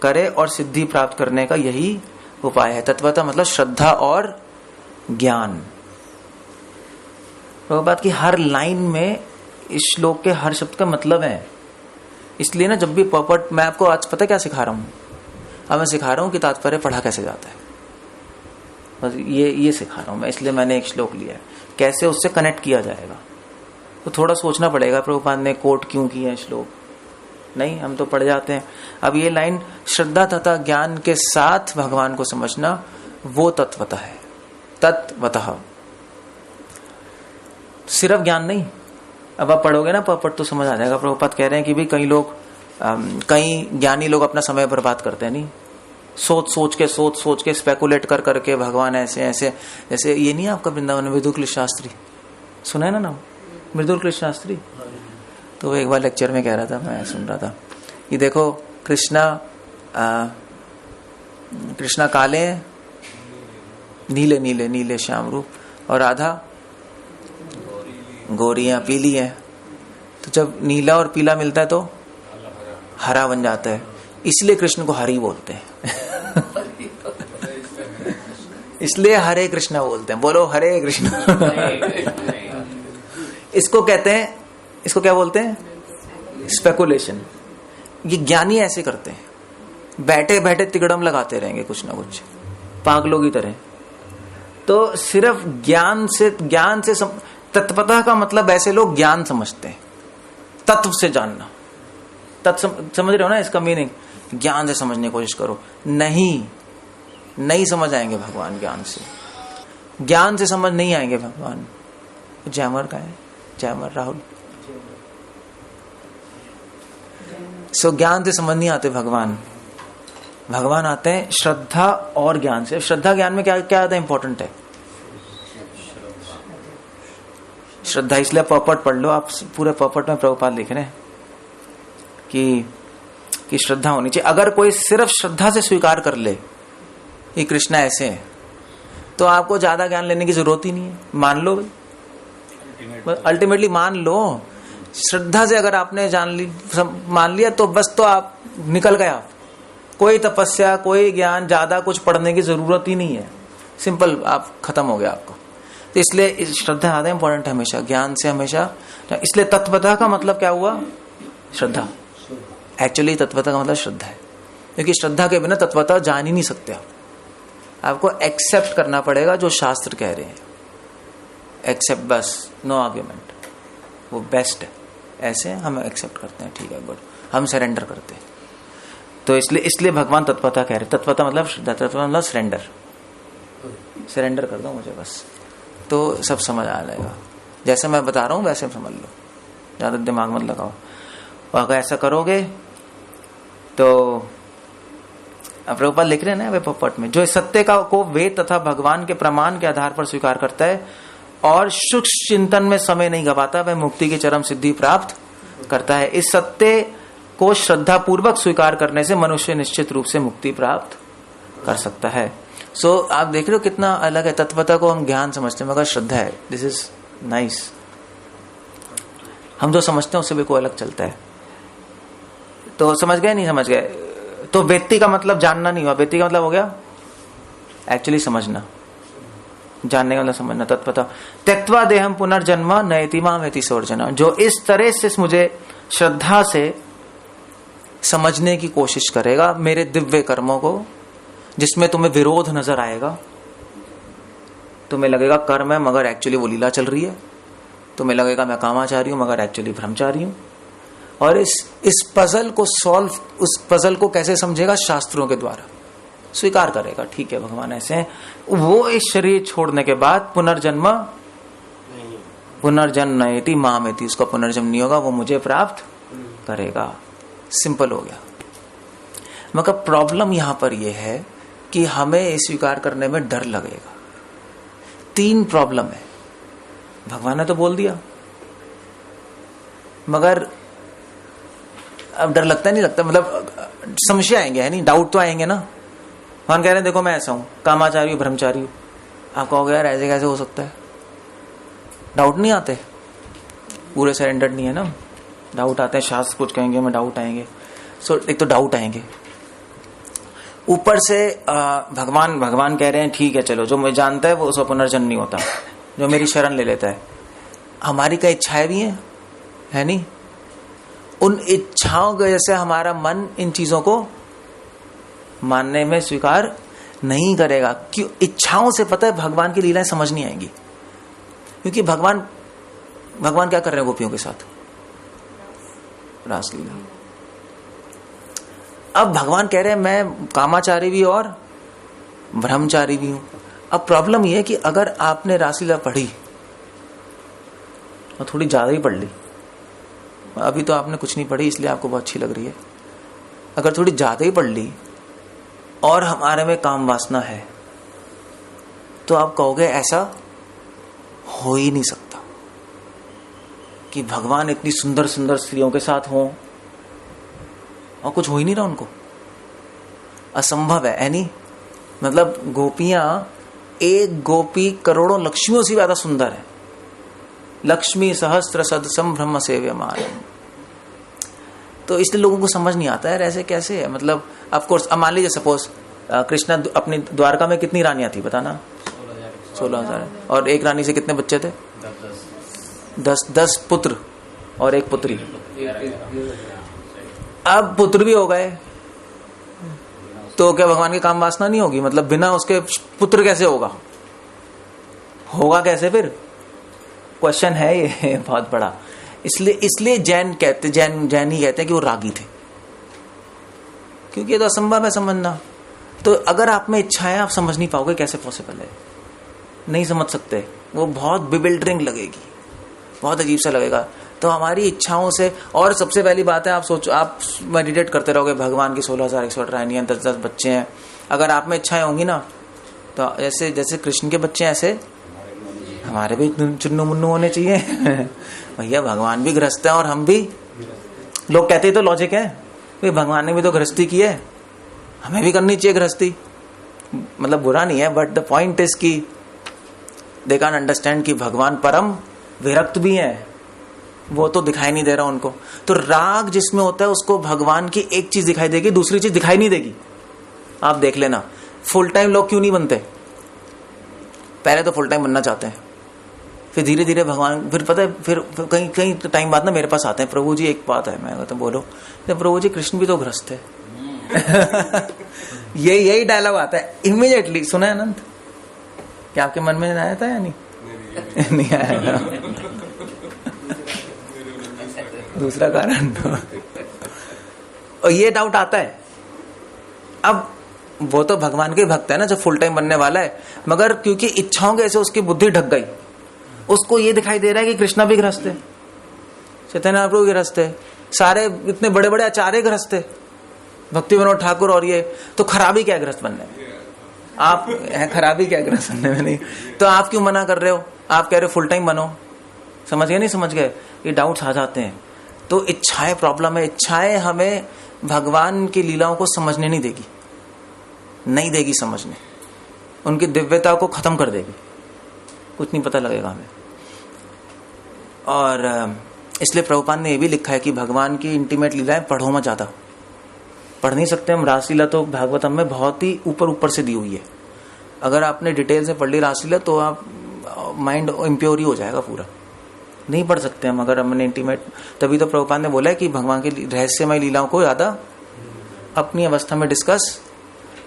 करे और सिद्धि प्राप्त करने का यही उपाय है। तत्वतः मतलब श्रद्धा और ज्ञान। प्रभुपाद की हर लाइन में इस श्लोक के हर शब्द का मतलब है। इसलिए ना जब भी पर्पट, मैं आपको आज पता क्या सिखा रहा हूं? अब मैं सिखा रहा हूं कि तात्पर्य पढ़ा कैसे जाता है, बस ये सिखा रहा हूं मैं। इसलिए मैंने एक श्लोक लिया है, कैसे उससे कनेक्ट किया जाएगा। तो थोड़ा सोचना पड़ेगा प्रभुपाद ने कोट क्यों किया है श्लोक, नहीं हम तो पढ़ जाते हैं। अब ये लाइन श्रद्धा तथा ज्ञान के साथ भगवान को समझना, वो तत्वतः है। तत्वतः सिर्फ ज्ञान नहीं। अब आप पढ़ोगे ना पर्पट तो समझ आ जाएगा। प्रभुपाद कह रहे हैं कि भाई कई ज्ञानी लोग अपना समय बर्बाद करते हैं, नहीं सोच के स्पेकुलेट कर करके भगवान ऐसे ऐसे, जैसे ये नहीं आपका वृंदावन में मृदुल कृष्ण शास्त्री, सुना है ना नाम मृदुल कृष्ण शास्त्री? तो वो एक बार लेक्चर में कह रहा था, मैं सुन रहा था, ये देखो कृष्णा काले नीले नीले नीले श्याम रूप और राधा गोरियां पीली है। तो जब नीला और पीला मिलता है तो हरा बन जाता है, इसलिए कृष्ण को हरि बोलते हैं। इसलिए हरे कृष्णा बोलते हैं। बोलो हरे कृष्ण। इसको कहते हैं, इसको क्या बोलते हैं? स्पेकुलेशन। ये ज्ञानी ऐसे करते हैं, बैठे बैठे तिगड़म लगाते रहेंगे कुछ ना कुछ, पागलों की तरह। तो सिर्फ ज्ञान से तत्वतः का मतलब ऐसे लोग ज्ञान समझते हैं, तत्व से जानना। समझ रहे हो ना इसका मीनिंग? ज्ञान से समझने की कोशिश करो, नहीं समझ आएंगे भगवान ज्ञान से। ज्ञान से समझ नहीं आएंगे भगवान। जयमर का है, जयमर राहुल। सो ज्ञान से समझ नहीं आते भगवान। भगवान आते हैं श्रद्धा और ज्ञान से। श्रद्धा ज्ञान में क्या ज्यादा इंपॉर्टेंट है? श्रद्धा। इसलिए पर्पट पढ़ लो आप, पूरे पर्पट में प्रभुपाद लिख रहे हैं कि श्रद्धा होनी चाहिए। अगर कोई सिर्फ श्रद्धा से स्वीकार कर ले कि कृष्णा ऐसे है, तो आपको ज्यादा ज्ञान लेने की जरूरत ही नहीं है, मान लो भाई, अल्टीमेटली मान लो। श्रद्धा से अगर आपने मान लिया तो बस, तो आप निकल गए। आप कोई तपस्या, कोई ज्ञान, ज्यादा कुछ पढ़ने की जरूरत ही नहीं है, सिंपल, आप खत्म हो गया आपको। तो इसलिए श्रद्धा ज्यादा इंपॉर्टेंट है हमेशा, ज्ञान से हमेशा। इसलिए तत्वतः का मतलब क्या हुआ? श्रद्धा। एक्चुअली तत्वतः का मतलब श्रद्धा है, क्योंकि श्रद्धा के बिना तत्वतः जान ही नहीं सकते आप। आपको एक्सेप्ट करना पड़ेगा जो शास्त्र कह रहे हैं, एक्सेप्ट, बस, नो आर्ग्यूमेंट, वो बेस्ट है। ऐसे हम एक्सेप्ट करते हैं, ठीक है, गुड, हम सरेंडर करते हैं। तो इसलिए भगवान तत्वतः कह रहे, तत्वतः मतलब श्रद्धा, तत्वतः मतलब सरेंडर, सरेंडर कर दो मुझे बस, तो सब समझ आ जाएगा। जैसे मैं बता रहा हूं वैसे समझ लो, ज्यादा दिमाग मत लगाओ। और अगर ऐसा करोगे तो प्रभुपाद लिख रहे हैं ना वे पपट में, जो इस सत्य को वेद तथा भगवान के प्रमाण के आधार पर स्वीकार करता है और सूक्ष्म चिंतन में समय नहीं गवाता, वह मुक्ति की चरम सिद्धि प्राप्त करता है। इस सत्य को श्रद्धा पूर्वक स्वीकार करने से मनुष्य निश्चित रूप से मुक्ति प्राप्त कर सकता है। सो आप देख रहे हो कितना अलग है। तत्वता को हम ज्ञान समझते हैं, मगर श्रद्धा है, दिस इज नाइस। हम जो समझते हैं उससे भी कोई अलग चलता है। तो समझ गए, नहीं समझ गए? तो वेत्ति का मतलब जानना नहीं हुआ, वेत्ति का मतलब हो गया एक्चुअली समझना, जानने का मतलब समझना। तत्वता त्यक्त्वा देहम पुनर्जन्म नयति माम एति सोर्जना, जो इस तरह से मुझे श्रद्धा से समझने की कोशिश करेगा मेरे दिव्य कर्मों को, जिसमें तुम्हें विरोध नजर आएगा, तुम्हें लगेगा कर्म है मगर एक्चुअली वो लीला चल रही है, तुम्हें लगेगा मैं कामाचारी हूं मगर एक्चुअली ब्रह्मचारी हूं। और इस पजल को सॉल्व, उस पजल को कैसे समझेगा? शास्त्रों के द्वारा स्वीकार करेगा, ठीक है भगवान ऐसे हैं। वो इस शरीर छोड़ने के बाद पुनर्जन्म नयति मामेति, उसका पुनर्जन्म नहीं होगा, वो मुझे प्राप्त करेगा। सिंपल हो गया। मगर प्रॉब्लम यहां पर यह है कि हमें स्वीकार करने में डर लगेगा। 3 प्रॉब्लम है। भगवान ने तो बोल दिया, मगर अब डर लगता नहीं लगता, मतलब संशय आएंगे, है नहीं, डाउट तो आएंगे ना। भगवान कह रहे हैं देखो मैं ऐसा हूं, कामाचारी हूं, ब्रह्मचारी हूं। आप कहोगे यार ऐसे कैसे हो सकता है? डाउट नहीं आते, पूरे सरेंडर्ड नहीं है ना, डाउट आते हैं। शास्त्र कुछ कहेंगे, मैं डाउट आएंगे। सो एक तो डाउट आएंगे, ऊपर से भगवान कह रहे हैं ठीक है चलो, जो मैं जानता है वो उसका पुनर्जन्म नहीं होता, जो मेरी शरण ले लेता है। हमारी कई इच्छाएं भी है नहीं? उन इच्छाओं की वजह से हमारा मन इन चीजों को मानने में स्वीकार नहीं करेगा। क्यों? इच्छाओं से पता है भगवान की लीलाएं समझ नहीं आएंगी, क्योंकि भगवान क्या कर रहे हैं गोपियों के साथ? रासलीला। अब भगवान कह रहे हैं मैं कामाचारी भी और ब्रह्मचारी भी हूं। अब प्रॉब्लम यह है कि अगर आपने रासलीला पढ़ी और थोड़ी ज्यादा ही पढ़ ली, अभी तो आपने कुछ नहीं पढ़ी इसलिए आपको बहुत अच्छी लग रही है, अगर थोड़ी ज्यादा ही पढ़ ली और हमारे में काम वासना है, तो आप कहोगे ऐसा हो ही नहीं सकता कि भगवान इतनी सुंदर सुंदर स्त्रियों के साथ हों और कुछ हो ही नहीं रहा उनको। असंभव है नहीं? मतलब गोपियां, एक गोपी करोड़ों लक्ष्मियों से ज्यादा सुंदर है। लक्ष्मी सहस्त्र सदसम ब्रह्म सेव्यमान। तो इसलिए लोगों को समझ नहीं आता है ऐसे कैसे है। मतलब ऑफ कोर्स, अब मान लीजिए सपोज कृष्णा अपनी द्वारका में कितनी रानियां थी बताना? 16,000। और एक रानी से कितने बच्चे थे? 10 पुत्र और एक पुत्री। अब पुत्र भी हो गए तो क्या भगवान की काम वासना नहीं होगी? मतलब बिना उसके पुत्र कैसे होगा? होगा कैसे फिर? क्वेश्चन है ये बहुत बड़ा। इसलिए जैन ही कहते हैं कि वो रागी थे, क्योंकि ये तो असंभव है समझना। तो अगर आप में इच्छा है, आप समझ नहीं पाओगे कैसे पॉसिबल है, नहीं समझ सकते। वो बहुत बिबिल्डरिंग लगेगी, बहुत अजीब सा लगेगा। तो हमारी इच्छाओं से, और सबसे पहली बात है, आप सोचो, आप मेडिटेट करते रहोगे, भगवान की 16,108 रानियां, 10 बच्चे हैं। अगर आप में इच्छाएं होंगी ना, तो जैसे कृष्ण के बच्चे हैं, ऐसे हमारे भी चुन्नू मुन्नू होने चाहिए। भैया भगवान भी गृहस्थ है और हम भी। लोग कहते ही तो लॉजिक है, भाई भगवान ने भी तो गृहस्थी की है, हमें भी करनी चाहिए गृहस्थी। मतलब बुरा नहीं है, बट द पॉइंट इज कि दे कैन अंडरस्टैंड कि भगवान परम विरक्त भी है, वो तो दिखाई नहीं दे रहा उनको। तो राग जिसमें होता है उसको भगवान की एक चीज दिखाई देगी, दूसरी चीज दिखाई नहीं देगी। आप देख लेना, फुल टाइम लोग क्यों नहीं बनते? पहले तो फुल टाइम बनना चाहते हैं, फिर धीरे धीरे भगवान, फिर पता है, फिर कहीं कहीं टाइम बाद ना मेरे पास आते हैं, प्रभु जी एक बात है। मैं कहता बोलो, तो प्रभु जी कृष्ण भी तो ग्रस्त है। यही डायलॉग आता है इमीडिएटली। सुना है अनंत? क्या आपके मन में आया था या नहीं? नहीं आया ना? दूसरा कारण तो और ये डाउट आता है। अब वो तो भगवान के भक्त है ना, जो फुल टाइम बनने वाला है, मगर क्योंकि इच्छाओं के ऐसे उसकी बुद्धि ढक गई, उसको ये दिखाई दे रहा है कि कृष्णा भी ग्रस्त है, चैतन्य महाप्रभु ग्रस्त है, सारे इतने बड़े बड़े आचार्य ग्रस्त है, भक्ति विनोद ठाकुर, और ये तो खराबी क्या ग्रस्त बनने में? आप है खराबी क्या ग्रस्त बनने में? नहीं तो आप क्यों मना कर रहे हो? आप कह रहे हो फुल टाइम बनो। समझ गए नहीं समझ गए? ये डाउट्स आ जाते हैं। तो इच्छाएं प्रॉब्लम है। इच्छाएं हमें भगवान की लीलाओं को समझने नहीं देगी, नहीं देगी समझने, उनकी दिव्यता को खत्म कर देगी, कुछ नहीं पता लगेगा हमें। और इसलिए प्रभुपाद ने यह भी लिखा है कि भगवान की इंटीमेट लीलाएं पढ़ो मत, ज्यादा पढ़ नहीं सकते हम। रासलीला तो भागवतम में बहुत ही ऊपर से दी हुई है। अगर आपने डिटेल से पढ़ ली रासलीला तो आप माइंड इम्प्योर ही हो जाएगा पूरा, नहीं पढ़ सकते हम अगर हमने इंटीमेट। तभी तो प्रभुपाद ने बोला है कि भगवान की रहस्यमय लीलाओं को ज्यादा अपनी अवस्था में डिस्कस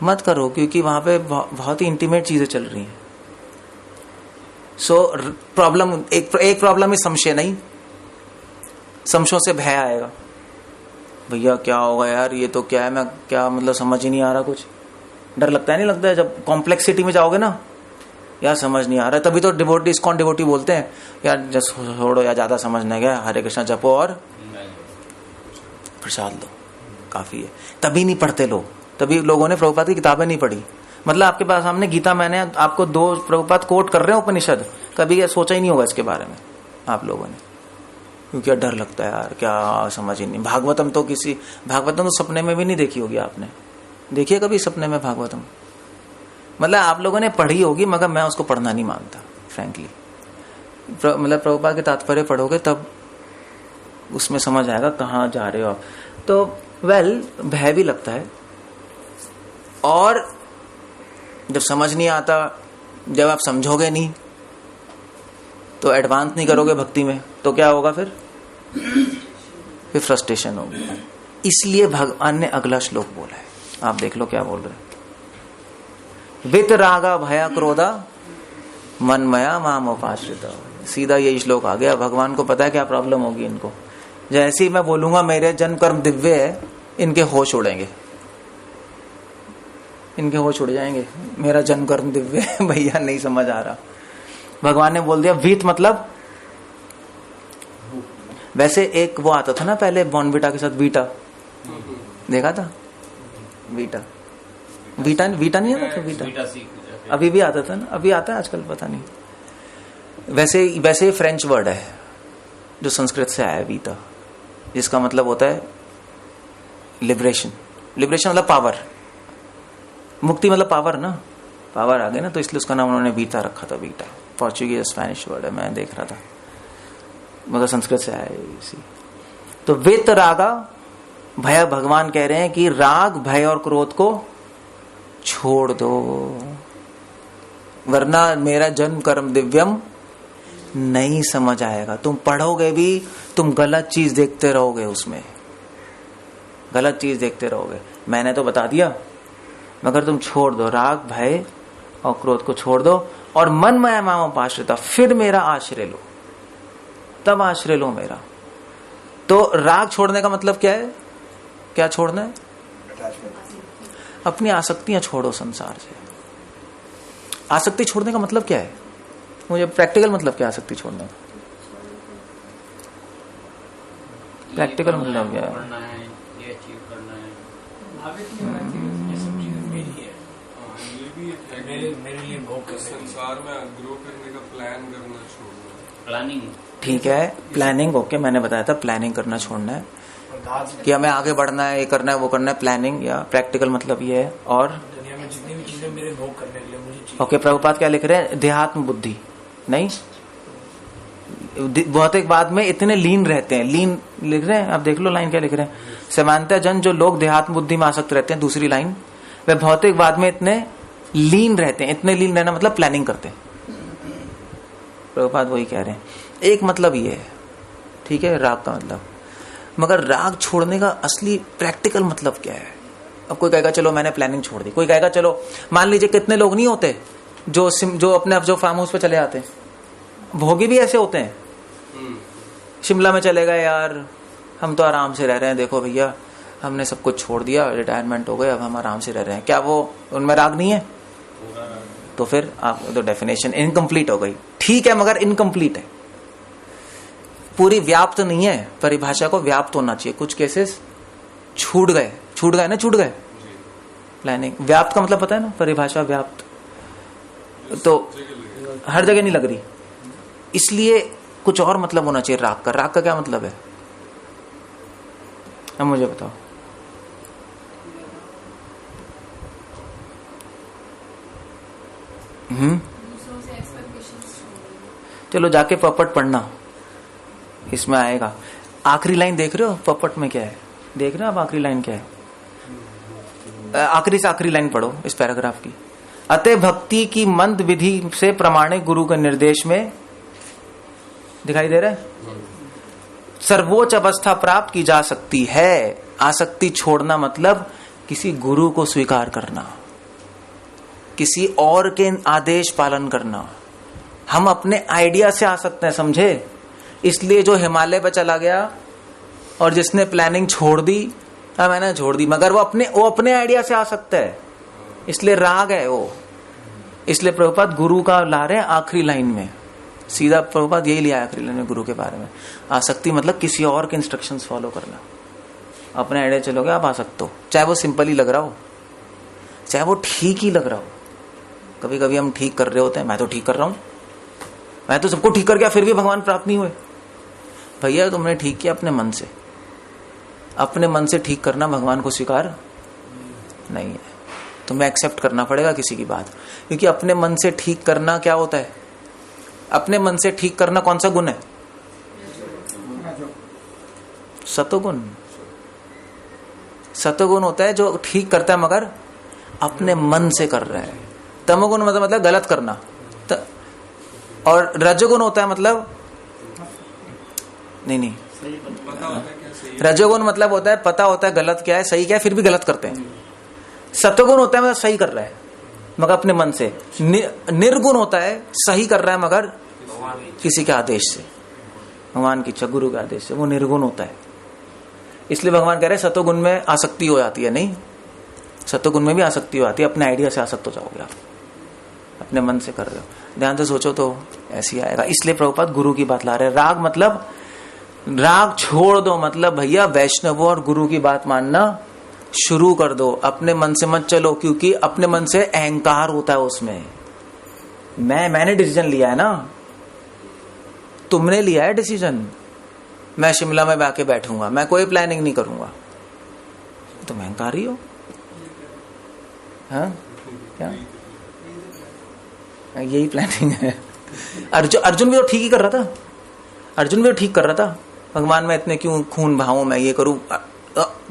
मत करो, क्योंकि वहां पे बहुत ही इंटीमेट चीजें चल रही हैं। सो प्रॉब्लम एक प्रॉब्लम ही संशय नहीं, संशयों से भय आएगा। भैया क्या होगा यार, ये तो क्या है, मैं क्या मतलब समझ ही नहीं आ रहा कुछ। डर लगता है नहीं लगता है? जब कॉम्प्लेक्सिटी में जाओगे ना, यार समझ नहीं आ रहा। तभी तो डिवोटी, इस्कॉन डिवोटी बोलते हैं यार जस्ट छोड़ो यार, ज्यादा समझने गया, हरे कृष्णा जपो और प्रसाद लो, काफी है। तभी नहीं पढ़ते लोग, तभी लोगों ने प्रभुपाद की किताबें नहीं पढ़ी। मतलब आपके पास सामने गीता, मैंने आपको 2 प्रभुपाद कोट कर रहे हैं उपनिषद, कभी ये सोचा ही नहीं होगा इसके बारे में आप लोगों ने, क्योंकि डर लगता है यार, क्या समझ ही नहीं। भागवतम तो सपने में भी नहीं देखी होगी आपने, देखिए कभी सपने में भागवतम? मतलब आप लोगों ने पढ़ी होगी, मगर मैं उसको पढ़ना नहीं मानता फ्रैंकली। मतलब प्रभुपाद के तात्पर्य पढ़ोगे तब उसमें समझ आएगा कहाँ जा रहे हो आप। तो भय भी लगता है, और जब समझ नहीं आता, जब आप समझोगे नहीं तो एडवांस नहीं करोगे भक्ति में, तो क्या होगा? फिर फ्रस्ट्रेशन होगी। इसलिए भगवान ने अगला श्लोक बोला है, आप देख लो क्या बोल रहे हैं। वित रागा भया क्रोधा मनमया माम उपाश्रिता। सीधा यही श्लोक आ गया। भगवान को पता है क्या प्रॉब्लम होगी इनको। जैसे ही मैं बोलूंगा मेरे जन्म कर्म दिव्य है, इनके होश उड़ेंगे, इनके होश उड़ जाएंगे, मेरा जन्म कर्म दिव्य है। भैया नहीं समझ आ रहा। भगवान ने बोल दिया वीत मतलब, वैसे एक वो आता था ना पहले बॉर्नविटा के साथ वीटा, देखा था? वीटा नहीं आता था? वीटा अभी भी आता था ना, अभी आता है आजकल, पता नहीं। वैसे फ्रेंच वर्ड है जो संस्कृत से आया है, वीता, जिसका मतलब होता है लिबरेशन। लिबरेशन मतलब पावर, मुक्ति मतलब पावर ना, पावर आ गई ना, तो इसलिए उसका नाम उन्होंने वीता रखा था। वीटा पोर्चुगीज स्पेनिश वर्ड है, मैं देख रहा था, मगर संस्कृत से आया है इसी। तो वित रागा भय, भगवान कह रहे हैं कि राग भय और क्रोध को छोड़ दो, वरना मेरा जन्म कर्म दिव्यम नहीं समझ आएगा। तुम पढ़ोगे भी, तुम गलत चीज देखते रहोगे, उसमें गलत चीज देखते रहोगे। मैंने तो बता दिया, मगर तुम छोड़ दो, राग भय और क्रोध को छोड़ दो, और मन माया माम उपाश्रिता, फिर मेरा आश्रय लो, तब आश्रय लो मेरा। तो राग छोड़ने का मतलब क्या है? क्या छोड़ना है? अपनी आसक्तियां छोड़ो संसार से। आसक्ति छोड़ने का मतलब क्या है? मुझे प्रैक्टिकल मतलब क्या आसक्ति छोड़ने का? प्रैक्टिकल मतलब क्या है? ये अचीव करना है। मेरे लिए संसार में ग्रो करने का प्लान करना छोड़ना, प्लानिंग। ठीक है, प्लानिंग ओके, मैंने बताया था प्लानिंग करना छोड़ना है कि हमें आगे बढ़ना है, ये करना है, वो करना है, प्लानिंग। या प्रैक्टिकल मतलब ये है। और दुनिया में जितनी भी चीजें इसलिए मेरे भोग करने के लिए मुझे चाहिए। ओके, प्रभुपाद क्या लिख रहे हैं? देहात्म बुद्धि नहीं, भौतिकवाद में इतने लीन रहते हैं, लीन लिख रहे हैं, आप देख लो लाइन क्या लिख रहे हैं। सामान्यतः जन जो लोग देहात्म बुद्धि में आसक्त रहते हैं, दूसरी लाइन, वे भौतिकवाद में इतने लीन रहते हैं। इतने लीन रहना मतलब प्लानिंग करते हैं। प्रभुपाद वही कह रहे हैं। एक मतलब ये है, ठीक है, राग का मतलब, मगर राग छोड़ने का असली प्रैक्टिकल मतलब क्या है? अब कोई कहेगा चलो मैंने प्लानिंग छोड़ दी, कोई कहेगा चलो, मान लीजिए कितने लोग नहीं होते जो अपने जो फार्म हाउस पे चले आते हैं, भोगी भी ऐसे होते हैं। शिमला में चले गए, यार हम तो आराम से रह रहे हैं, देखो भैया हमने सब कुछ छोड़ दिया, रिटायरमेंट हो गए, अब हम आराम से रह रहे हैं। क्या वो उनमें राग नहीं है? तो फिर आप तो डेफिनेशन इनकम्प्लीट हो गई। ठीक है, मगर इनकम्प्लीट है, पूरी व्याप्त नहीं है। परिभाषा को व्याप्त होना चाहिए। कुछ केसेस छूट गए ना, छूट गए। प्लानिंग व्याप्त का मतलब पता है ना, परिभाषा व्याप्त तो हर जगह नहीं लग रही, इसलिए कुछ और मतलब होना चाहिए राग का। राग का क्या मतलब है? अब मुझे बताओ। दूसरों से एक्सपेक्टेशंस छोड़ो। चलो जाके पपट पढ़ना, इसमें आएगा। आखिरी लाइन देख रहे हो पपट में क्या है? देख रहे हो आप आखिरी लाइन क्या है? आखिरी से आखिरी लाइन पढ़ो इस पैराग्राफ की। अतः भक्ति की मंद विधि से प्रमाणिक गुरु के निर्देश में, दिखाई दे रहा है, सर्वोच्च अवस्था प्राप्त की जा सकती है। आसक्ति छोड़ना मतलब किसी गुरु को स्वीकार करना, किसी और के आदेश पालन करना। हम अपने आइडिया से आ सकते हैं, समझे? इसलिए जो हिमालय पर चला गया और जिसने प्लानिंग छोड़ दी, मैंने छोड़ दी, मगर वो अपने आइडिया से आ सकता है, इसलिए राग है वो। इसलिए प्रभुपाद गुरु का ला रहे हैं आखिरी लाइन में, सीधा प्रभुपाद यही लिया आखिरी लाइन में गुरु के बारे में। आसक्ति मतलब किसी और के इंस्ट्रक्शंस फॉलो करना। अपने आइडिया चलोगे आप आ सकते हो, चाहे वो सिंपल ही लग रहा हो, चाहे वो ठीक ही लग रहा हो। कभी कभी हम ठीक कर रहे होते हैं, मैं तो ठीक कर रहा हूं, मैं तो सबको ठीक कर गया, फिर भी भगवान प्राप्त नहीं हुए। भैया तुमने ठीक किया अपने मन से, अपने मन से ठीक करना भगवान को स्वीकार नहीं है। तुम्हें एक्सेप्ट करना पड़ेगा किसी की बात, क्योंकि अपने मन से ठीक करना क्या होता है? अपने मन से ठीक करना कौन सा गुण है? सतोगुण। सतोगुण होता है जो ठीक करता है मगर अपने मन से कर रहा है। तमोगुण मतलब गलत करना, और रजोगुण होता है मतलब नहीं, रजोगुण मतलब होता है पता होता है गलत क्या है सही क्या है, फिर भी गलत करते हैं। सतोगुण होता है मतलब सही कर रहा है मगर अपने मन से। निर्गुण होता है सही कर रहा है मगर किसी के आदेश से, भगवान की इच्छा, गुरु के आदेश से, वो निर्गुण होता है। इसलिए भगवान कह रहे हैं सतोगुण में आसक्ति हो जाती है। नहीं, सतोगुण में भी आसक्ति हो जाती है, अपने आइडिया से आसक्त हो जाओगे आप, अपने मन से कर रहे हो। ध्यान से सोचो तो ऐसे ही आएगा। इसलिए प्रभुपाद गुरु की बात ला रहे हैं। राग मतलब राग छोड़ दो, मतलब भैया वैष्णवों और गुरु की बात मानना शुरू कर दो। अपने मन से मत चलो, क्योंकि अपने मन से अहंकार होता है उसमें। मैंने डिसीजन लिया है ना, तुमने लिया है डिसीजन। मैं शिमला में आके बैठूंगा, मैं कोई प्लानिंग नहीं करूंगा, तुम अहंकारी हो। हाँ क्या यही प्लानिंग है? अर्जुन भी तो ठीक ही कर रहा था। अर्जुन भी तो ठीक कर रहा था, भगवान मैं इतने क्यों खून बहाऊं, मैं ये करूं।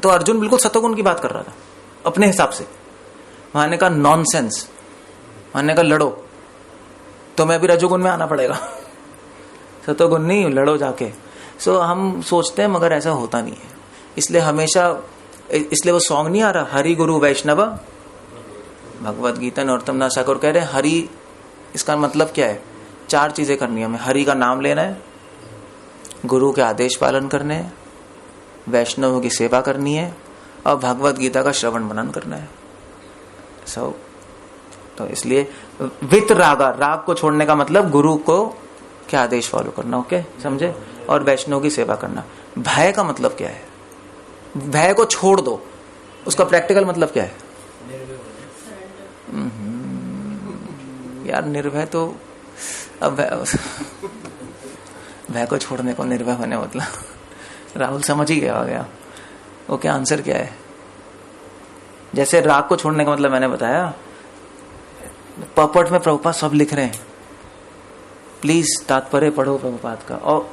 तो अर्जुन बिल्कुल सतोगुण की बात कर रहा था अपने हिसाब से। वहां ने कहा नॉनसेंस, वहां ने कहा लड़ो, तो मैं भी रजोगुण में आना पड़ेगा, सतोगुण नहीं, लड़ो जाके। सो हम सोचते हैं मगर ऐसा होता नहीं है। इसलिए हमेशा, इसलिए वो सॉन्ग नहीं आ रहा, हरि गुरु वैष्णव भगवद गीता नरोत्तम दास ठाकुर कह रहे हैं हरि, इसका मतलब क्या है? 4 चीजें करनी है हमें। हरि का नाम लेना है, गुरु के आदेश पालन करने हैं, वैष्णवों की सेवा करनी है, और भगवद गीता का श्रवण मनन करना है। तो इसलिए वित रागा, राग को छोड़ने का मतलब गुरु को क्या आदेश फॉलो करना, ओके समझे, और वैष्णव की सेवा करना। भय का मतलब क्या है? भय को छोड़ दो, उसका प्रैक्टिकल मतलब क्या है? यार निर्भय तो अब भय को छोड़ने को निर्भय होने मतलब राहुल समझ ही गया। ओके, आंसर क्या है? जैसे राग को छोड़ने का मतलब मैंने बताया, पॉपट में प्रभुपाद सब लिख रहे हैं, प्लीज तात्पर्य पढ़ो प्रभुपाद का। और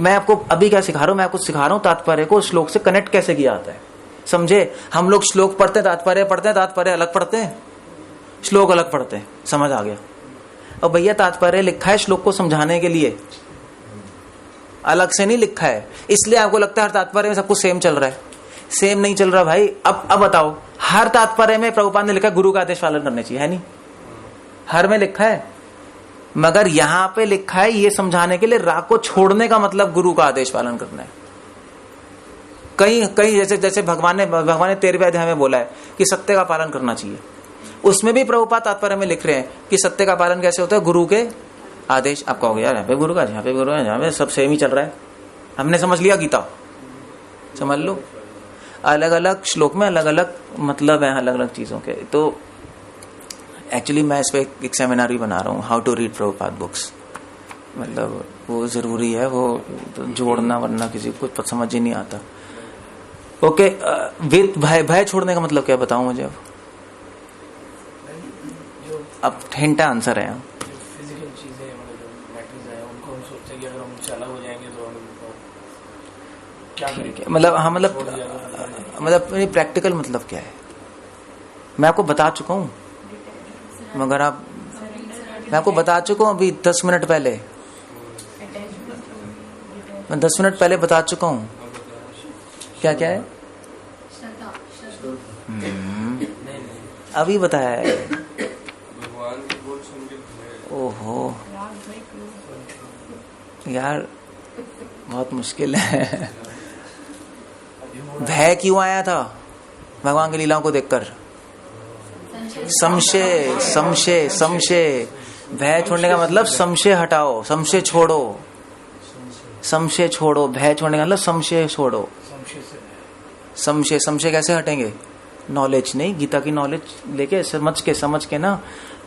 मैं आपको अभी क्या सिखा रहा हूं, मैं आपको सिखा रहा हूं तात्पर्य को श्लोक से कनेक्ट कैसे किया जाता है। समझे, हम लोग श्लोक पढ़ते हैं, तात्पर्य अलग पढ़ते हैं, श्लोक अलग पढ़ते हैं, समझ आ गया। और भैया तात्पर्य लिखा है श्लोक को समझाने के लिए, अलग से नहीं लिखा है। इसलिए आपको लगता है हर तात्पर्य में सब कुछ सेम चल रहा है, सेम नहीं चल रहा भाई। अब बताओ, हर तात्पर्य में प्रभुपाद ने लिखा गुरु का आदेश पालन करने चाहिए, है नहीं? हर में लिखा है, मगर यहां पे लिखा है ये समझाने के लिए राग को छोड़ने का मतलब गुरु का आदेश पालन करना है। कहीं कहीं जैसे भगवान ने 13वें अध्याय में बोला है कि सत्य का पालन करना चाहिए, उसमें भी प्रभुपाद तात्पर्य में लिख रहे हैं कि सत्य का पालन कैसे होता है, गुरु के आदेश। आप कहोगे यार यहाँ पे गुरु का, यहाँ पे गुरु है, यहाँ पे सब सेम ही चल रहा है, हमने समझ लिया गीता, समझ लो। अलग अलग श्लोक में अलग अलग मतलब है अलग अलग चीजों के। तो एक्चुअली मैं इस पे एक सेमिनार भी बना रहा हूँ, how to read Prabhupada books. मतलब वो जरूरी है, वो तो जोड़ना, वरना किसी को समझ ही नहीं आता। ओके, भय छोड़ने का मतलब क्या बताऊं मुझे? अब हिंट आंसर है। फिजिकल चीजें मतलब मैटर्स है, उनको हम सोचते हैं कि अगर हम चला हो जाएंगे तो हम क्या करेंगे, मतलब हाँ, मतलब प्रैक्टिकल मतलब क्या है मैं आपको बता चुका हूँ, मगर मैं आपको बता चुका हूँ अभी 10 मिनट पहले, मैं 10 मिनट पहले बता चुका हूँ। क्या क्या है? अभी बताया है। भगवान की बोल सुन के ओहो यार, बहुत मुश्किल है। भय क्यों आया था भगवान की लीलाओं को देखकर? संशय, संशय, संशय। भय छोड़ने का मतलब संशय हटाओ, संशय छोड़ो, संशय छोड़ो। भय छोड़ने का मतलब संशय छोड़ो। संशय, संशय कैसे हटेंगे? नॉलेज नहीं, गीता की नॉलेज लेके समझ के ना।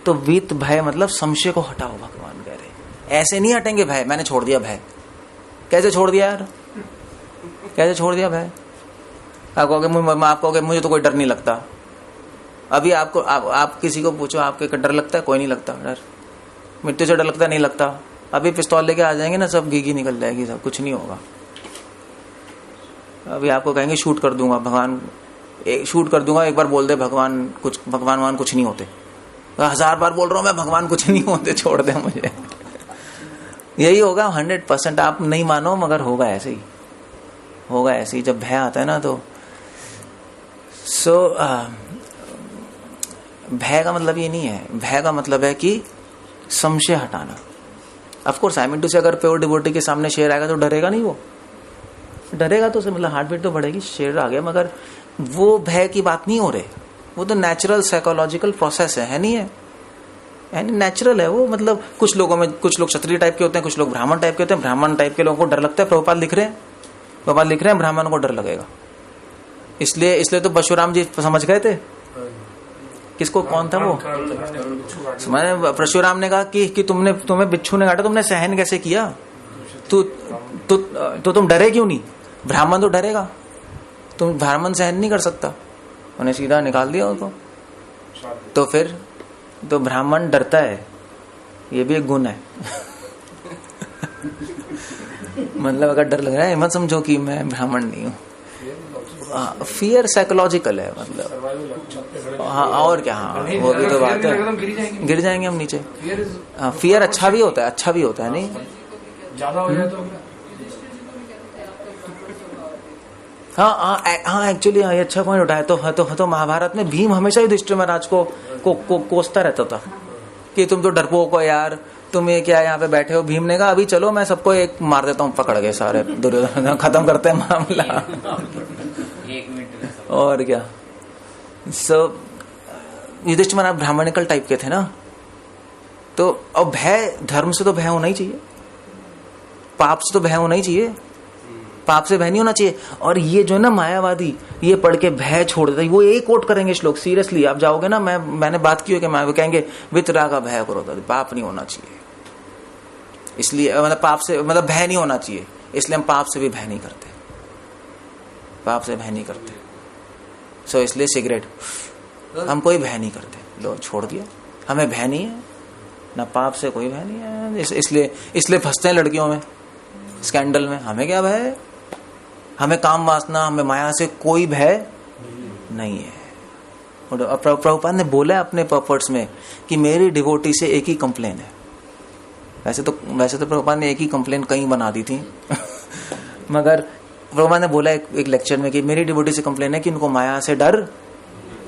तो वीत भय मतलब संशय को हटाओ, भगवान कह रहे। ऐसे नहीं हटेंगे भय, मैंने छोड़ दिया भय। कैसे छोड़ दिया यार, कैसे छोड़ दिया भय? आप कहोगे मुझे तो कोई डर नहीं लगता। अभी आपको आप किसी को पूछो आपके डर लगता है? कोई नहीं लगता डर। मृत्यु से डर लगता नहीं लगता। अभी पिस्तौल लेके आ जाएंगे ना, सब घी निकल जाएगी, सब कुछ नहीं होगा। अभी आपको कहेंगे शूट कर दूंगा, भगवान शूट कर दूंगा, एक बार बोल दे भगवान कुछ नहीं होते। 1000 बार बोल रहा हूं मैं, भगवान कुछ नहीं होते, छोड़ दे मुझे। यही होगा 100%। आप नहीं मानो मगर होगा ऐसे ही, होगा ऐसे ही। जब भय आता है ना तो भय का मतलब ये नहीं है। भय का मतलब है कि संशय हटाना। Of course I mean to say, अगर प्योर डिवोटी के सामने शेर आएगा तो डरेगा नहीं, वो डरेगा तो मतलब हार्ट बीट तो बढ़ेगी, शेर आ गया, मगर वो भय की बात नहीं हो रही। वो तो नेचुरल साइकोलॉजिकल प्रोसेस है नहीं है? यानी नेचुरल है वो। मतलब कुछ लोगों में, कुछ लोग क्षत्रिय टाइप के होते हैं, कुछ लोग ब्राह्मण टाइप के होते हैं। ब्राह्मण टाइप के लोगों को डर लगता है, प्रभुपाद लिख रहे हैं ब्राह्मण को डर लगेगा। इसलिए तो परशुराम जी समझ गए थे। किसको, कौन था वो? मैंने परशुराम ने कहा कि तुम्हें बिच्छू ने काटा, तुमने सहन कैसे किया? तो तुम डरे क्यों नहीं? ब्राह्मण तो डरेगा, तुम ब्राह्मण सहन नहीं कर सकता। उन्हें सीधा निकाल दिया उसको। तो फिर तो ब्राह्मण डरता है, ये भी एक गुण है। मतलब अगर डर लग रहा है मत समझो कि मैं ब्राह्मण नहीं हूँ। फियर साइकोलॉजिकल है, मतलब हाँ, और क्या। हाँ, वो भी तो बात है, गिर जाएंगे हम नीचे। फियर अच्छा भी होता है, नहीं ज्यादा हो जाए तो हाँ एक्चुअली ये अच्छा पॉइंट उठाया। तो महाभारत में भीम हमेशा युधिष्ठिर महाराज को कोसता रहता था कि तुम तो डरपोक हो यार, तुम ये क्या यहाँ पे बैठे हो। भीम ने कहा अभी चलो मैं सबको एक मार देता हूँ, पकड़ गए सारे, दुर्योधन खत्म करते हैं मामला। 1 मिनट और क्या। युधिष्ठिर महाराज ब्राह्मणिकल टाइप के थे ना। तो अब भय, धर्म से तो भय होना ही चाहिए, पाप से तो भय होना ही चाहिए, पाप से भय नहीं होना चाहिए। और ये जो ना मायावादी ये पढ़ के भय छोड़ देता है, वो एक कोट करेंगे श्लोक। सीरियसली आप जाओगे ना, मैंने बात की हो कि वो कहेंगे वितरा का भय करो, पाप नहीं होना चाहिए। इसलिए मतलब पाप से मतलब भय नहीं होना चाहिए, इसलिए हम पाप से भी भय नहीं करते, पाप से भय नहीं करते। इसलिए सिगरेट हम कोई भय नहीं करते, लो छोड़ दिया। हमें भय नहीं है, ना पाप से कोई भय नहीं है, इसलिए फंसते हैं लड़कियों में, स्कैंडल में। हमें क्या भय है? हमें काम वासना, हमें माया से कोई भय नहीं है। और प्रभुपाद ने बोला अपने पर्पट्स में कि मेरी डिवोटी से एक ही कंप्लेन है। वैसे तो प्रभुपाद ने एक ही कंप्लेन कहीं बना दी थी मगर प्रभुपाद ने बोला एक लेक्चर में कि मेरी डिवोटी से कंप्लेन है कि उनको माया से डर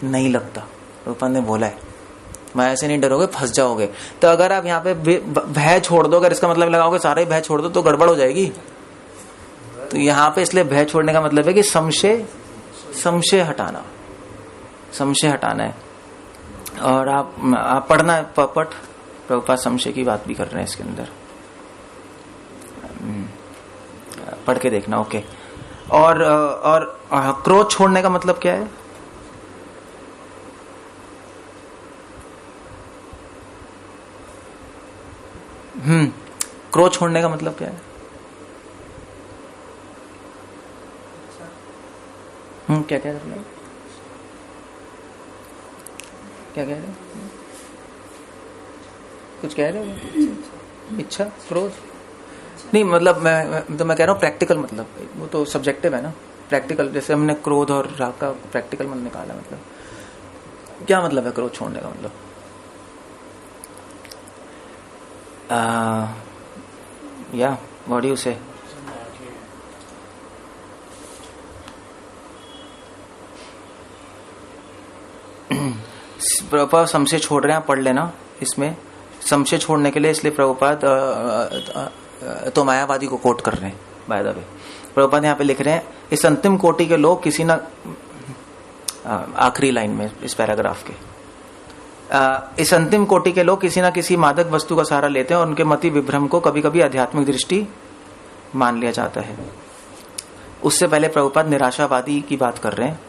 नहीं लगता। प्रभुपाद ने बोला है माया से नहीं डरोगे, फंस जाओगे। तो अगर आप यहाँ पे भय छोड़ दो, अगर इसका मतलब लगाओगे सारे भय छोड़ दो तो गड़बड़ हो जाएगी। तो यहाँ पे इसलिए भय छोड़ने का मतलब है कि संशय हटाना, संशय हटाना है। और आप पढ़ना है पपट, प्रभुपाद संशय की बात भी कर रहे हैं इसके अंदर, पढ़ के देखना। ओके। और क्रोध छोड़ने का मतलब क्या है? क्रोध छोड़ने का मतलब क्या है? क्या कह रहे हो? क्या कह रहे हो? कुछ कह रहे हो? इच्छा, क्रोध नहीं, मतलब मैं कह रहा हूँ प्रैक्टिकल, मतलब वो तो सब्जेक्टिव है ना। प्रैक्टिकल जैसे हमने क्रोध और राग का प्रैक्टिकल मन निकाला, मतलब क्या मतलब है क्रोध छोड़ने का? मतलब या व्हाट डू यू से? प्रभुपाद संशय छोड़ रहे हैं, पढ़ लेना इसमें। संशय छोड़ने के लिए इसलिए प्रभुपाद तो मायावादी को कोट कर रहे हैं। बाय द वे प्रभुपाद यहाँ पे लिख रहे हैं, इस अंतिम कोटि के लोग किसी ना, आखिरी लाइन में इस पैराग्राफ के, इस अंतिम कोटि के लोग किसी ना किसी मादक वस्तु का सहारा लेते हैं और उनके मति विभ्रम को कभी कभी आध्यात्मिक दृष्टि मान लिया जाता है। उससे पहले प्रभुपाद निराशावादी की बात कर रहे हैं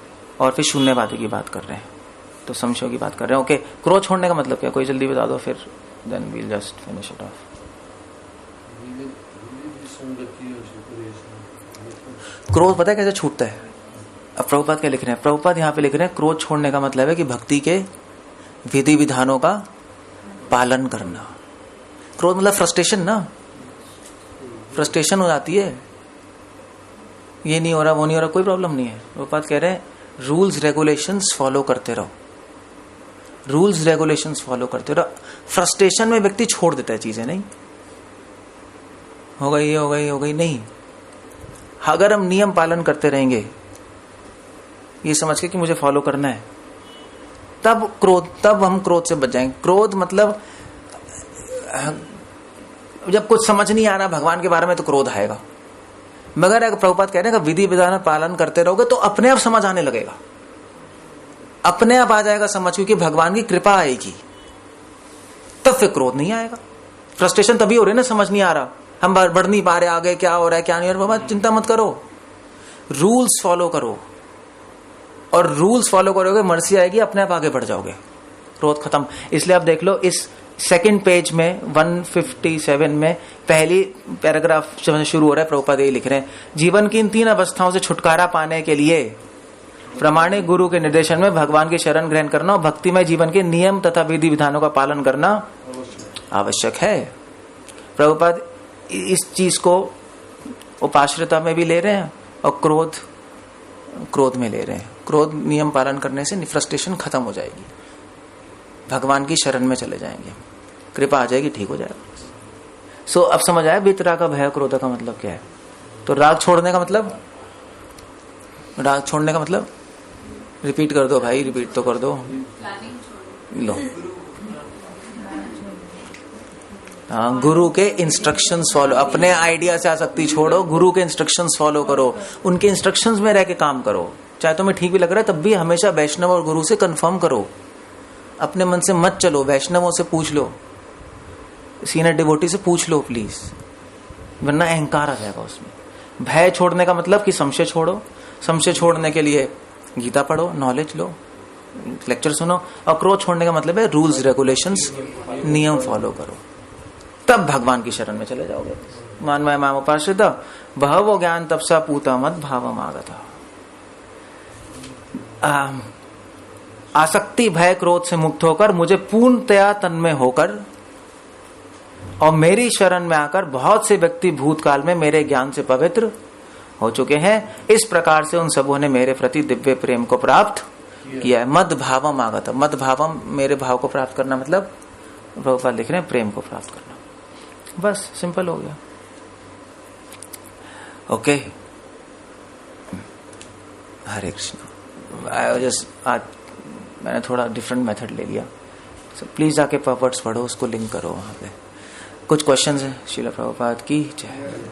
और फिर शून्यवादी की बात कर रहे हैं, तो संशय की बात कर रहे हैं। ओके, क्रोध छोड़ने का मतलब क्या? कोई जल्दी बता दो, फिर then we'll just finish it off. क्रोध पता है कैसे छूटता है? अब प्रभुपाद क्या लिख रहे हैं? प्रभुपाद यहाँ पे लिख रहे हैं क्रोध छोड़ने का मतलब है कि भक्ति के विधि विधानों का पालन करना। क्रोध मतलब फ्रस्ट्रेशन ना, फ्रस्ट्रेशन हो जाती है, ये नहीं हो रहा वो नहीं हो रहा, कोई प्रॉब्लम नहीं है। प्रभुपाद कह रहे हैं रूल्स रेगुलेशंस फॉलो करते रहो, रूल्स रेगुलेशंस फॉलो करते रहो। फ्रस्ट्रेशन में व्यक्ति छोड़ देता है चीजें, नहीं हो गई हो गई हो गई, नहीं। अगर हम नियम पालन करते रहेंगे ये समझ के कि मुझे फॉलो करना है, तब हम क्रोध से बच जाएंगे। क्रोध मतलब जब कुछ समझ नहीं आ रहा भगवान के बारे में तो क्रोध आएगा, मगर अगर प्रभुपाद कह रहे हैं कि विधि विधान पालन करते रहोगे तो अपने आप समझ आने लगेगा, अपने आप आ जाएगा समझ, क्योंकि भगवान की कृपा आएगी, तब फिर क्रोध नहीं आएगा। फ्रस्ट्रेशन तभी हो रही है ना, समझ नहीं आ रहा, हम बढ़ नहीं पा रहे, आगे क्या हो रहा है क्या नहीं हो रहा। बाबा चिंता मत करो, रूल्स फॉलो करो, और रूल्स फॉलो करोगे मर्सी आएगी, अपने आप आगे बढ़ जाओगे, क्रोध खत्म। इसलिए आप देख लो इस सेकंड पेज में 157 में पहली पैराग्राफ शुरू हो रहा है, प्रभुपाद यही लिख रहे हैं, जीवन की इन 3 अवस्थाओं से छुटकारा पाने के लिए प्रामाणिक गुरु के निर्देशन में भगवान की शरण ग्रहण करना और भक्तिमय जीवन के नियम तथा विधि विधानों का पालन करना आवश्यक है। प्रभुपाद इस चीज को उपाश्रिता में भी ले रहे हैं और क्रोध में ले रहे हैं। क्रोध नियम पालन करने से फ्रस्ट्रेशन खत्म हो जाएगी, भगवान की शरण में चले जाएंगे, कृपा आ जाएगी, ठीक हो जाएगा। सो अब समझ आया वितराग का भय क्रोध का मतलब क्या है? तो राग छोड़ने का मतलब, राग छोड़ने का मतलब रिपीट कर दो भाई, रिपीट तो कर दो। लो, हाँ, गुरु के इंस्ट्रक्शंस फॉलो, अपने आइडिया से आसक्ति छोड़ो, गुरु के इंस्ट्रक्शंस फॉलो करो, उनके इंस्ट्रक्शंस में रह के काम करो। चाहे तुम्हें ठीक भी लग रहा है तब भी हमेशा वैष्णव और गुरु से कंफर्म करो, अपने मन से मत चलो, वैष्णवों से पूछ लो, सीनियर डिवोटी से पूछ लो प्लीज, वरना अहंकार आ जाएगा उसमें। भय छोड़ने का मतलब कि संशय छोड़ो, संशय छोड़ने के लिए गीता पढ़ो, नॉलेज लो, लेक्चर सुनो। और क्रोध छोड़ने का मतलब है रूल्स रेगुलेशंस, नियम फॉलो करो, तब भगवान की शरण में चले जाओगे। मानवय माम उपाश्रित बहवो ज्ञान तपसा पूता मत भावम आगता। आसक्ति भय क्रोध से मुक्त होकर मुझे पूर्णतया तन्मय होकर और मेरी शरण में आकर बहुत से व्यक्ति भूतकाल में मेरे ज्ञान से पवित्र हो चुके हैं। इस प्रकार से उन सबों ने मेरे प्रति दिव्य प्रेम को प्राप्त किया है। मद भावम आगत, मद भावम मेरे भाव को प्राप्त करना मतलब प्रभुपाद लिख रहे हैं प्रेम को प्राप्त करना। बस सिंपल हो गया। ओके, हरे कृष्ण। आज मैंने थोड़ा डिफरेंट मेथड ले लिया, so, प्लीज जाके पर्वर्ट्स पढ़ो, उसको लिंक करो वहां पे। कुछ क्वेश्चंस हैं? शीला प्रभुपाद की जय।